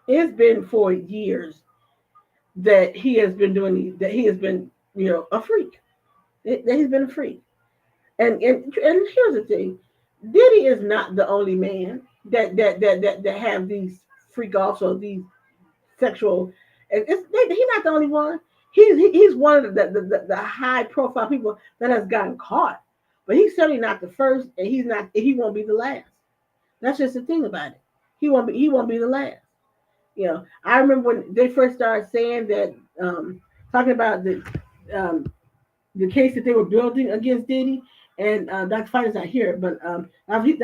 It's been for years that he has been doing that. He has been, a freak. That he's been a freak. And here's the thing, Diddy is not the only man that have these freak offs or these sexual. He's not the only one. He's one of the high profile people that has gotten caught, but he's certainly not the first, and he won't be the last. That's just the thing about it. He won't be the last. I remember when they first started saying that, talking about the case that they were building against Diddy, and Dr. Fighter's not here, but Dr.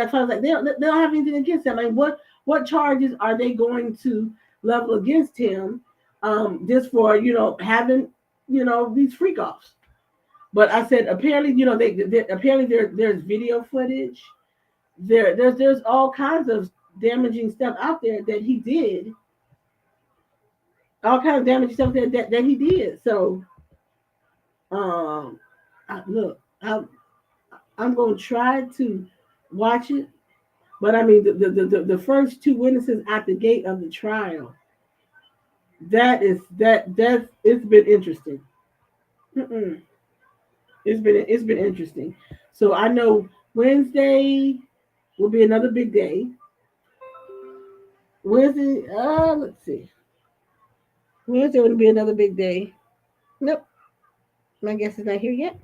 Fighter's like they don't have anything against him. Like what charges are they going to level against him, just for having these freak offs? But I said apparently apparently there's video footage, there's all kinds of damaging stuff out there that he did, all kinds of damaging stuff that he did. So look, I'm going to try to watch it, but I mean the first two witnesses at the gate of the trial. That's it's been interesting. Mm-mm. It's been interesting. So I know Wednesday will be another big day. Wednesday, let's see. Wednesday will be another big day. Nope, my guest is not here yet.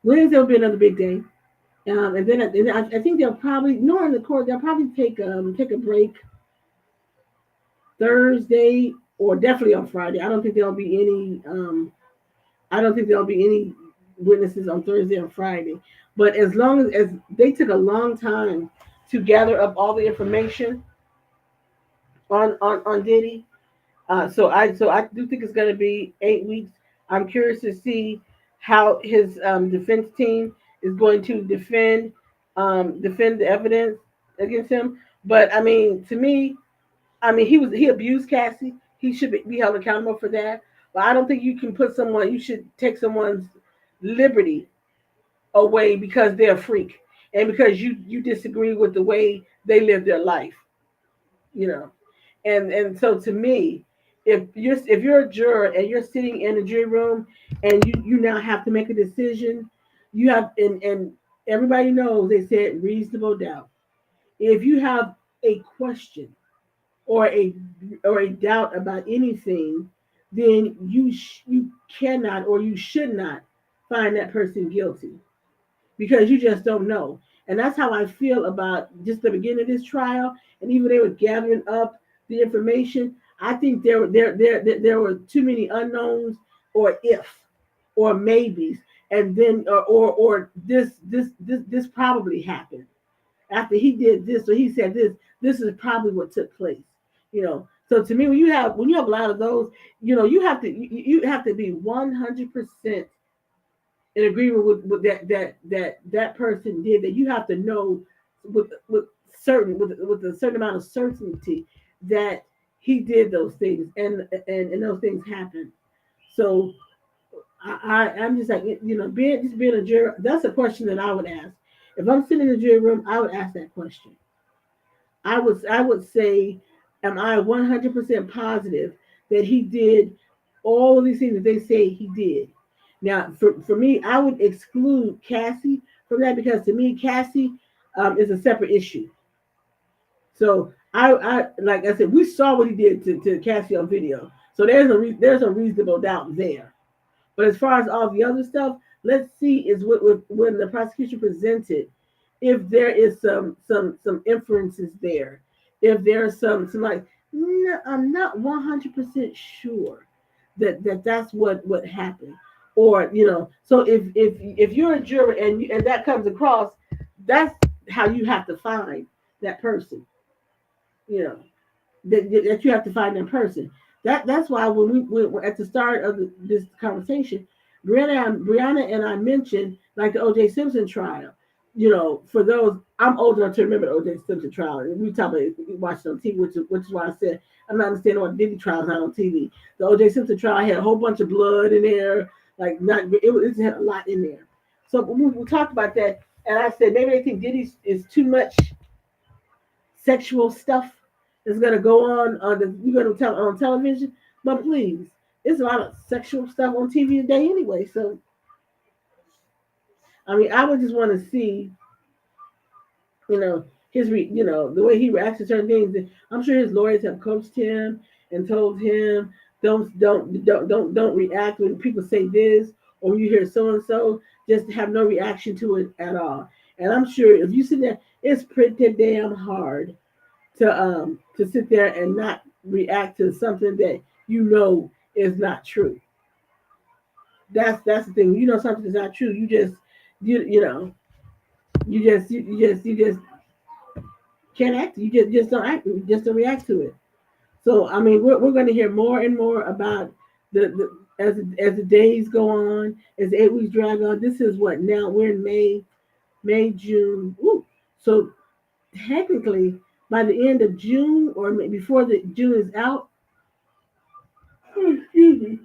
Wednesday will be another big day. And then I think they'll probably, knowing the court, they'll probably take a break Thursday or definitely on Friday. I don't think there'll be any. I don't think there'll be any witnesses on Thursday or Friday. But as long as they took a long time to gather up all the information on Diddy, so I do think it's going to be 8 weeks. I'm curious to see how his defense team is going to defend the evidence against him. But I mean, to me, I mean, he abused Cassie. He should be held accountable for that. But I don't think you can put someone. You should take someone's liberty away because they're a freak and because you disagree with the way they live their life. You know, and so to me, if you're a juror and you're sitting in a jury room and you now have to make a decision, you have and everybody knows they said reasonable doubt. If you have a question or a doubt about anything, then you cannot or you should not find that person guilty because you just don't know. And that's how I feel about just the beginning of this trial. And even they were gathering up the information. I think there were too many unknowns or if or maybes, and then or this probably happened after he did this or he said this. This is probably what took place. So to me, when you have a lot of those, you have to be 100% in agreement with that person did that. You have to know with a certain amount of certainty that he did those things and those things happened. So I'm just like, being a juror. That's a question that I would ask if I'm sitting in the jury room. I would ask that question. I would say, am I 100% positive that he did all of these things that they say he did? Now, for me, I would exclude Cassie from that because to me, Cassie is a separate issue. So I like I said, we saw what he did to Cassie on video. So there's a reasonable doubt there. But as far as all the other stuff, let's see is when the prosecution presented if there is some inferences there, if there's some like, no, I'm not 100% sure that's what happened, or so if you're a juror and that comes across, that's how you have to find that person, you know that you have to find in person. That's why when we at the start of this conversation, Brianna and I mentioned like the O.J. Simpson trial. For those, I'm old enough to remember the O.J. Simpson trial. And we talk about it, we watched it on TV, which is why I said I'm not understanding why Diddy trials not on TV. The O.J. Simpson trial had a whole bunch of blood in there, like not it had a lot in there. So we talked about that, and I said maybe they think Diddy is too much sexual stuff is going to go on the you're going to tell on television. But please, there's a lot of sexual stuff on TV today anyway. So I mean, I would just want to see, the way he reacts to certain things. I'm sure his lawyers have coached him and told him don't react when people say this, or when you hear so and so, just have no reaction to it at all. And I'm sure if you sit there, it's pretty damn hard to sit there and not react to something that is not true. That's the thing. You know something is not true. You know you just can't act. You just don't act. You just don't react to it. So I mean, we're going to hear more and more about the as the days go on, as the 8 weeks drag on. This is what now we're in May, June. Ooh. So technically, by the end of June, or maybe before the June is out, excuse me,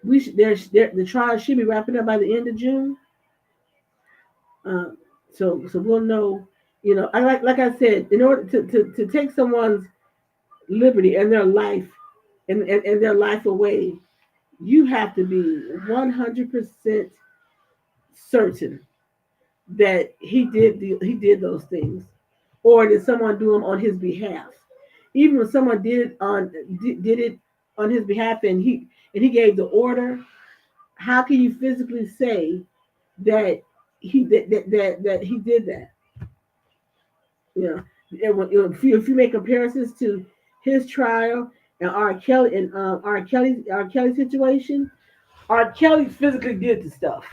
the trial should be wrapping up by the end of June. Uh, so we'll know. I like I said, in order to take someone's liberty and their life and their life away, you have to be 100% certain that he did those things, or did someone do them on his behalf. Even when someone did it on his behalf, and he gave the order, how can you physically say that he did that? If you make comparisons to his trial and R. Kelly situation, R. Kelly physically did the stuff.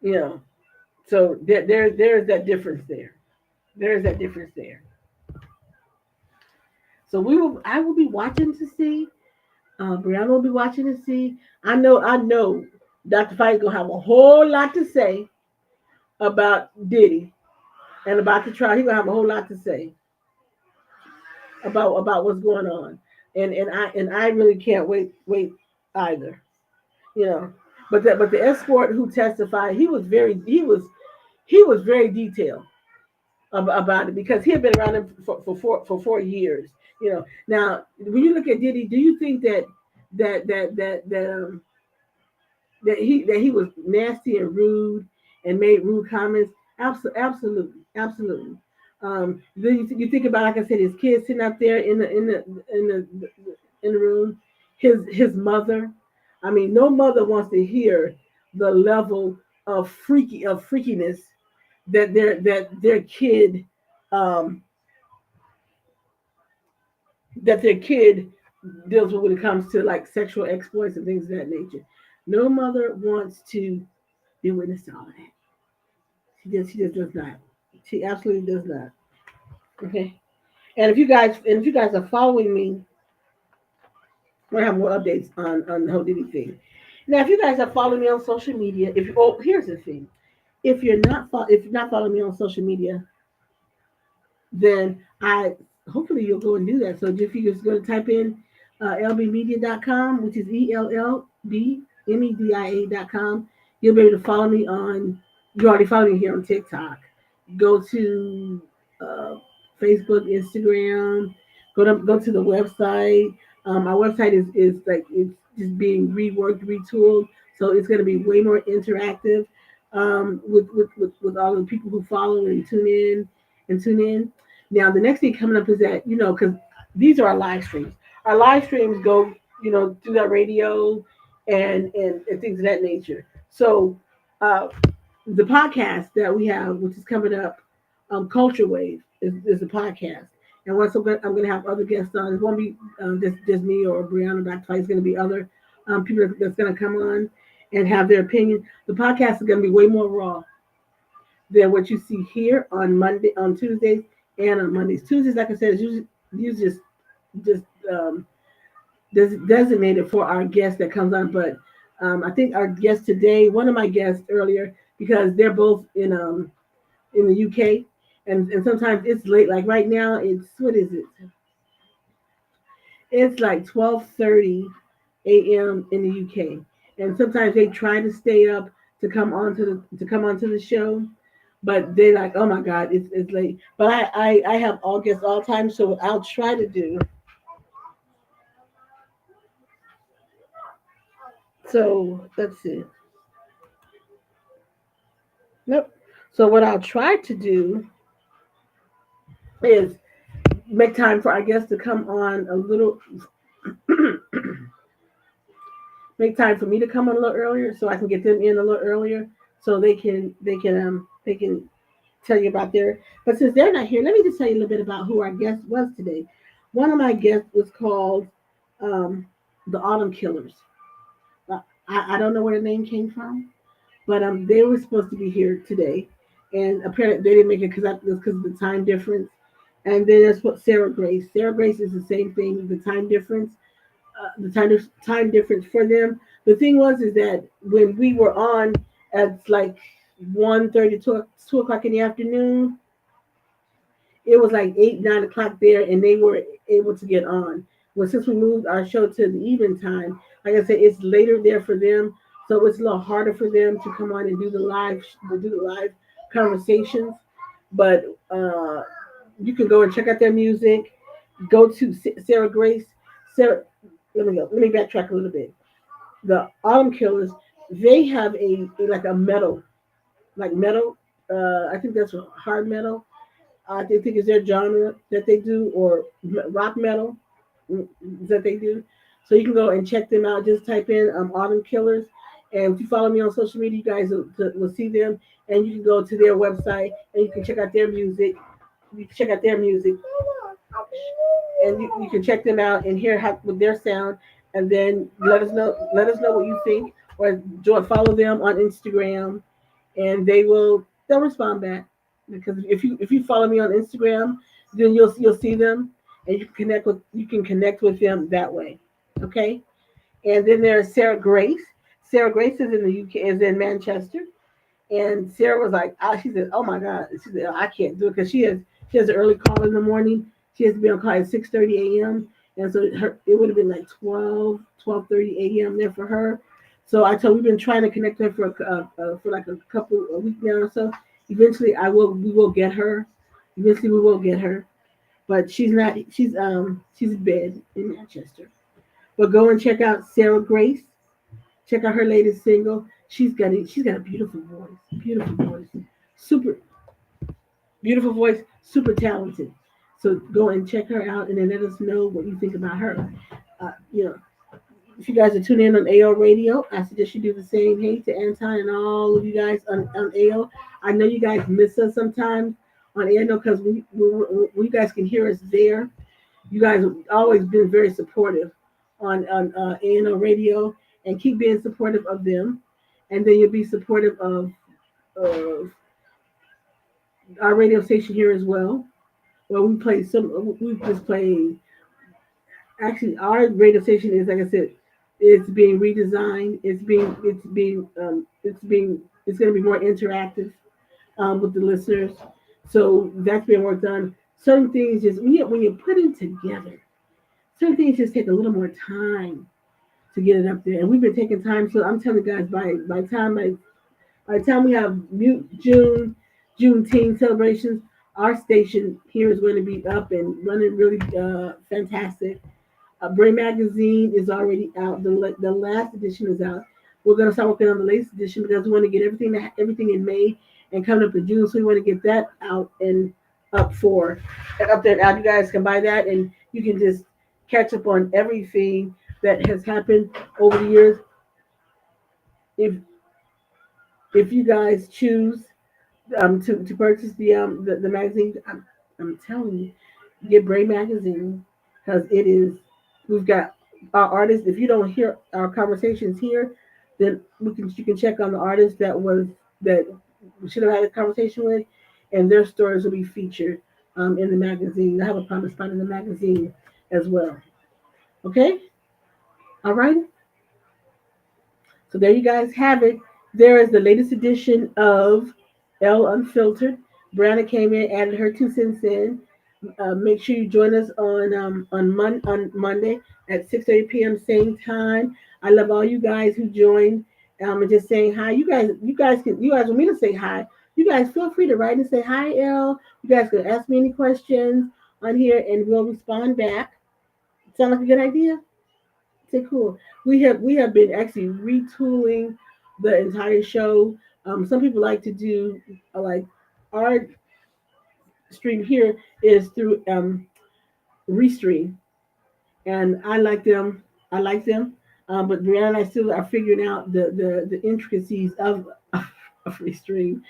You know, so there's that difference there. There's that difference there. So I will be watching to see. Brianna will be watching to see. I know. Dr. Fight's gonna have a whole lot to say about Diddy and about the trial. He's gonna have a whole lot to say about what's going on, and I really can't wait either. You know, but the escort who testified, he was very detailed about it, because he had been around him for 4 years. Now when you look at Diddy, do you think that that that that um, that he was nasty and rude and made rude comments? Absolutely, absolutely. Then you think about, like I said, his kids sitting out there in the room, his mother. I mean, no mother wants to hear the level of freakiness that um, their kid deals with when it comes to like sexual exploits and things of that nature. No mother wants to be witness to all of that. She just does not. She absolutely does not. Okay. And if you guys are following me, we're gonna have more updates on the whole Diddy thing. Now, if you guys are following me on social media, here's the thing: if you're not following me on social media, then I hopefully you'll go and do that. So if you just go to type in lbmedia.com, which is ELLBmedia.com, you'll be able to follow me on. You already follow me here on TikTok. Go to uh, Facebook, Instagram. Go to the website. Our website is like it's just being reworked, retooled, so it's going to be way more interactive with all the people who follow and tune in. Now, the next thing coming up is that because these are our live streams. Our live streams go through that radio and things of that nature. So uh, the podcast that we have, which is coming up, Culture Wave is a podcast. And once I'm gonna have other guests on. It won't be just me or Brianna Black. It's going to be other people that's going to come on and have their opinion. The podcast is going to be way more raw than what you see here on Tuesdays, and on Mondays. Tuesdays, like I said, is usually just um, designated for our guest that comes on. But I think our guest today, one of my guests earlier, because they're both in the UK, and sometimes it's late. Like right now, it's what is it? It's like 12:30 a.m. in the UK, and sometimes they try to stay up to come onto the show, but they're like, oh my God, it's late. But I have all guests all the time, so what I'll try to do. So let's see. Nope. So what I'll try to do is make time for our guests to come on a little, make time for me to come on a little earlier, so I can get them in a little earlier, so they can tell you about their. But since they're not here, let me just tell you a little bit about who our guest was today. One of my guests was called um, the Autumn Killers. I don't know where the name came from, but they were supposed to be here today, and apparently they didn't make it because of the time difference. And then there's what Sarah Grace. Sarah Grace is the same thing. The time difference, time difference for them. The thing was is that when we were on at like 1:30, 2 o'clock in the afternoon, it was like 8, 9 o'clock there, and they were able to get on. Well, since we moved our show to the evening time, like I said, it's later there for them, so it's a little harder for them to come on and do the live conversations. But you can go and check out their music. Go to Sarah Grace. Sarah, let me go. Let me backtrack a little bit. The Autumn Killers, they have like a metal, like metal. I think that's hard metal. They think is their genre that they do, or rock metal that they do. So you can go and check them out. Just type in Autumn Killers, and if you follow me on social media, you guys will see them. And you can go to their website and you can check out their music. You can check out their music, and you can check them out and hear how with their sound, and then let us know what you think, or follow them on Instagram, and they'll respond back, because if you follow me on Instagram, then you'll see them, and you can connect with them that way. Okay. And then there's Sarah Grace. Sarah Grace is in the UK, is in Manchester. And Sarah was like, she said, "Oh my God," she said, "I can't do it," because she has an early call in the morning. She has to be on call at 6:30 a.m. And so it would have been like 12:30 a.m. there for her. So I told we've been trying to connect her for like a week now or so. Eventually, we will get her. Eventually, we will get her, but she's not. She's in bed in Manchester. But go and check out Sarah Grace. Check out her latest single. She's got a beautiful voice. Beautiful voice. Super beautiful voice. Super talented. So go and check her out, and then let us know what you think about her. Uh, you know, if you guys are tuning in on AO Radio, I suggest you do the same. Hey to Anton and all of you guys on AO. I know you guys miss us sometimes on AO because we you guys can hear us there. You guys have always been very supportive on ANO Radio, and keep being supportive of them. And then you'll be supportive of our radio station here as well. Well, we just play. Actually, our radio station is, like I said, it's being redesigned. It's going to be more interactive with the listeners. So that's being worked on. Certain things just when you're putting together, certain things just take a little more time to get it up there. And we've been taking time. So I'm telling you guys, by the time we have Juneteenth celebrations, our station here is going to be up and running really fantastic. Bray Magazine is already out. The last edition is out. We're going to start working on the latest edition because we want to get everything in May and coming up in June. So we want to get that out and up there. Now you guys can buy that, and you can just catch up on everything that has happened over the years. If if you guys choose to purchase the magazine, I'm telling you, get Bray magazine because it is. We've got our artists. If you don't hear our conversations here, then you can check on the artist that we should have had a conversation with, and their stories will be featured in the magazine. I have a promise spot in the magazine as well. Okay, all right. So there you guys have it. There is the latest edition of Elle Unfiltered. Brianna came in, added her 2 cents in. Make sure you join us on Monday at 6:30 p.m. same time. I love all you guys who joined and just saying hi. You guys want me to say hi. You guys feel free to write and say hi, Elle. You guys can ask me any questions on here and we'll respond back. Sound like a good idea? Okay, cool. We have been actually retooling the entire show. Some people like to do like our stream here is through Restream, and I like them. I like them, but Brianna and I still are figuring out the intricacies of Restream,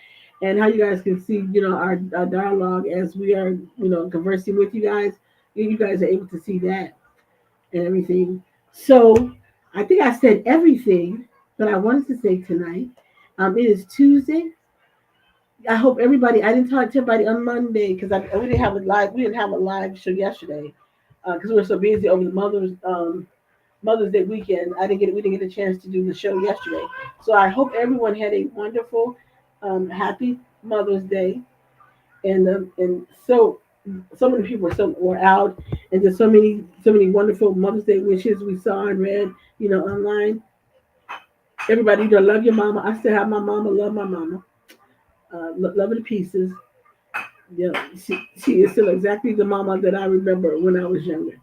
and how you guys can see our dialogue as we are conversing with you guys. You guys are able to see that and everything. So I think I said everything that I wanted to say tonight. It is Tuesday. I hope everybody. I didn't talk to everybody on Monday because we didn't have a live. We didn't have a live show yesterday because we were so busy over the Mother's Day weekend. We didn't get a chance to do the show yesterday. So I hope everyone had a wonderful, happy Mother's Day, and so many people were out, and there's so many wonderful Mother's Day wishes we saw and read, online. Everybody, love your mama. I still have my mama. Love my mama. Love her to pieces. Yeah, she is still exactly the mama that I remember when I was younger.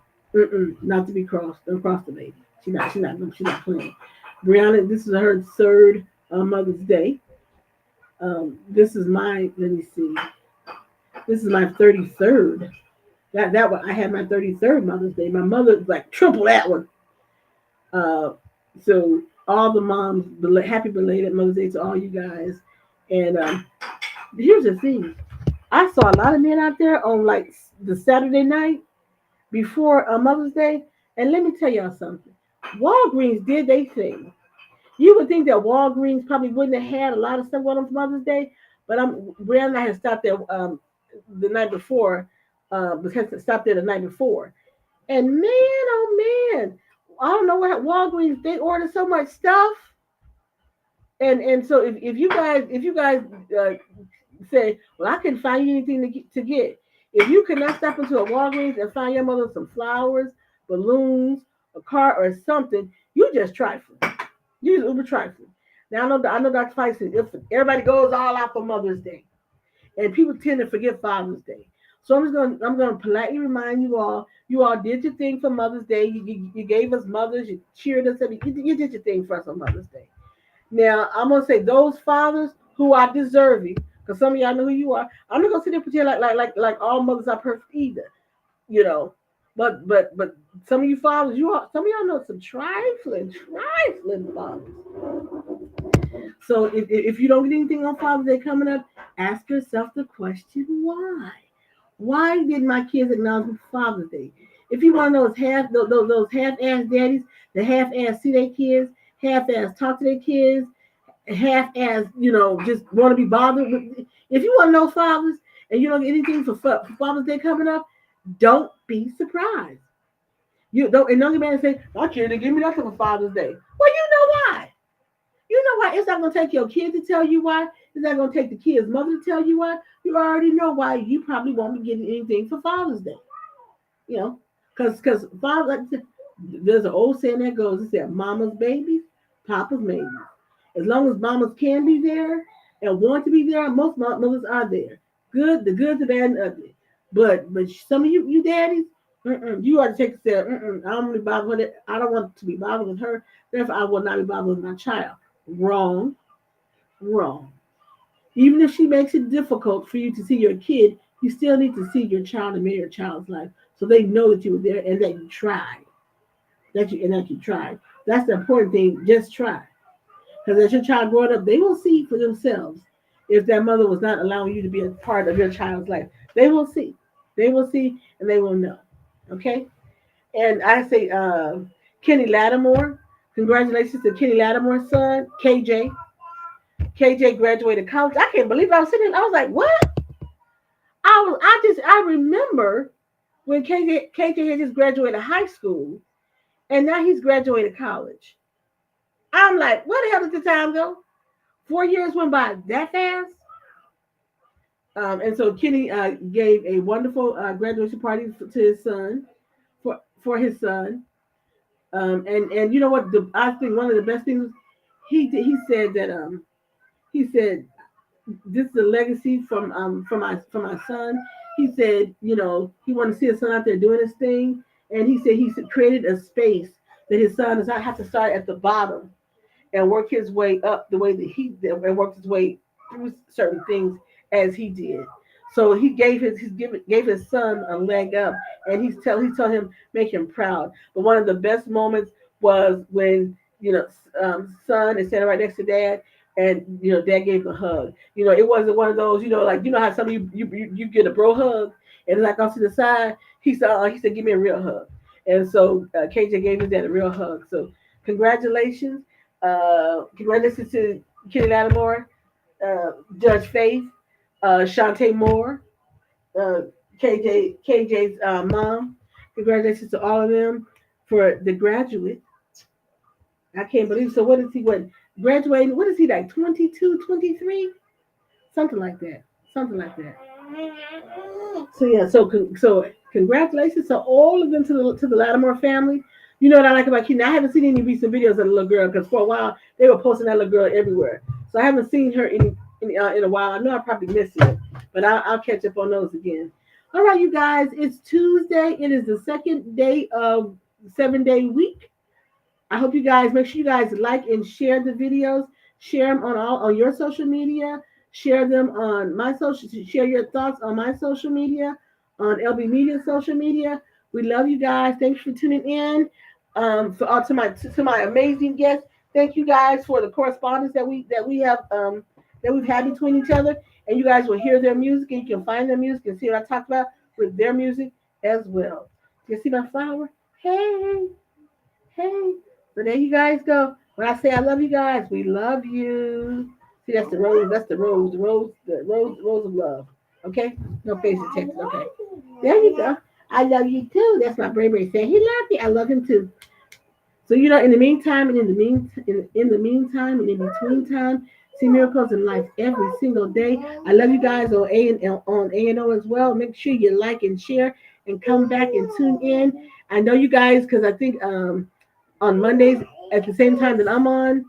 Not to be crossed. Don't cross the lady. She's not playing. Brianna, this is her third Mother's Day. This is my. Let me see. This is my 33rd. That one I had my 33rd Mother's Day. My mother like triple that one. Uh, so all the moms, happy belated Mother's Day to all you guys. And here's the thing: I saw a lot of men out there on like the Saturday night before Mother's Day, and let me tell y'all something. Walgreens did they thing. You would think that Walgreens probably wouldn't have had a lot of stuff on them for Mother's Day, but Brianna and I had stopped there the night before, because it stopped there the night before. And man, oh man, I don't know what Walgreens they ordered so much stuff. And so if you guys uh, say, well, I couldn't find you anything to get. If you cannot stop into a Walgreens and find your mother some flowers, balloons, a car, or something, you just trifling. You just uber trifling. Now I know Dr. Fife said if everybody goes all out for Mother's Day, and people tend to forget Father's Day. So I'm gonna politely remind you all. You all did your thing for Mother's Day. You gave us mothers. You cheered us. You did your thing for us on Mother's Day. Now I'm gonna say those fathers who are deserving, because some of y'all know who you are. I'm not gonna sit there and pretend like all mothers are perfect either, you know. But some of you fathers, some of y'all know some trifling fathers. So if you don't get anything on Father's Day coming up, ask yourself the question why. Why did my kids acknowledge me for Father's Day? If you want those half-ass daddies, the half-ass see their kids, half-ass talk to their kids, half-ass just want to be bothered with. If you want to know fathers and you don't get anything for Father's Day coming up, don't be surprised. You don't and don't get mad and say, "My kid didn't give me nothing for Father's Day." Well, you know why. You know why? It's not going to take your kid to tell you why. It's not going to take the kid's mother to tell you why. You already know why you probably won't be getting anything for Father's Day. You know, because father, there's an old saying that goes, it said, "Mama's babies, Papa's babies." As long as mamas can be there and want to be there, most mothers are there. The good, the bad, and ugly. But some of you daddies, you ought to take a step. I don't want to be bothered with it. I don't want to be bothered with her. Therefore, I will not be bothered with my child. Wrong. Wrong. Even if she makes it difficult for you to see your kid, you still need to see your child and make your child's life so they know that you were there and that you tried. That you tried. That's the important thing. Just try. Because as your child growing up, they will see for themselves if their mother was not allowing you to be a part of your child's life. They will see. They will see and they will know. Okay? And I say, Kenny Lattimore, congratulations to Kenny Lattimore's son, KJ. KJ graduated college. I can't believe I was sitting there. I was like, what? I remember when KJ had just graduated high school and now he's graduated college. I'm like, where the hell did the time go? 4 years went by that fast. And so Kenny gave a wonderful graduation party to his son, for his son. And you know what? I think one of the best things he said that he said this is a legacy from my son. He said, he wanted to see his son out there doing his thing, and he said he created a space that his son does not have to start at the bottom and work his way up the way that he did, and work his way through certain things as he did. So he gave his son a leg up, and he told him make him proud. But one of the best moments was when son is standing right next to dad, and dad gave him a hug. It wasn't one of those like how some of you get a bro hug, and like off to the side he said give me a real hug, and so KJ gave his dad a real hug. So congratulations. Congratulations to Kenny Lattimore, Judge Faith, Shantae Moore, KJ's mom. Congratulations to all of them for the graduate. I can't believe. So what is he? What graduating? What is he like? 22, 23? Something like that. Something like that. So yeah. So congratulations to all of them, to the Lattimore family. You know what I like about Kenny? I haven't seen any recent videos of the little girl because for a while they were posting that little girl everywhere. So I haven't seen her in a while. I know I probably missed it, but I'll catch up on those again. All right, you guys. It's Tuesday. It is the second day of 7-day week. I hope you guys make sure you guys like and share the videos. Share them on your social media. Share them on my social. Share your thoughts on my social media, on LB Media social media. We love you guys. Thanks for tuning in. To my amazing guests, thank you guys for the correspondence that we have that we've had between each other. And you guys will hear their music, and you can find their music and see what I talked about with their music as well. You see my flower? Hey. So there you guys go. When I say I love you guys, we love you. See, that's the rose. That's the rose. The rose of love. Okay? No face of text. Okay. There you go. I love you too. That's my Bravery saying he loved me. I love him too. So in the meantime, and in the meantime, and in between time, see miracles in life every single day. I love you guys on A&O as well. Make sure you like and share and come back and tune in. I know you guys because I think on Mondays at the same time that I'm on,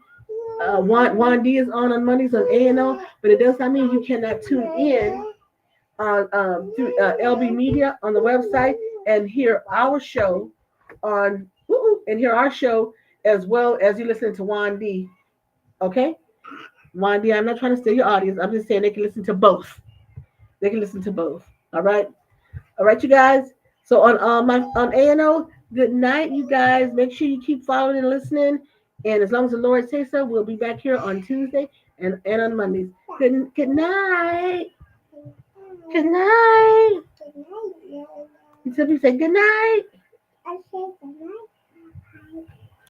Juan D is on Mondays on A&O, but it does not mean you cannot tune in on through LB Media on the website and hear our show as well as you listen to Juan D. Okay, Juan D. I'm not trying to steal your audience. I'm just saying they can listen to both. They can listen to both. All right, you guys. So on A&O, good night, you guys. Make sure you keep following and listening. And as long as the Lord says so, we'll be back here on Tuesday and on Mondays. Good night. Good night. You said we say good night.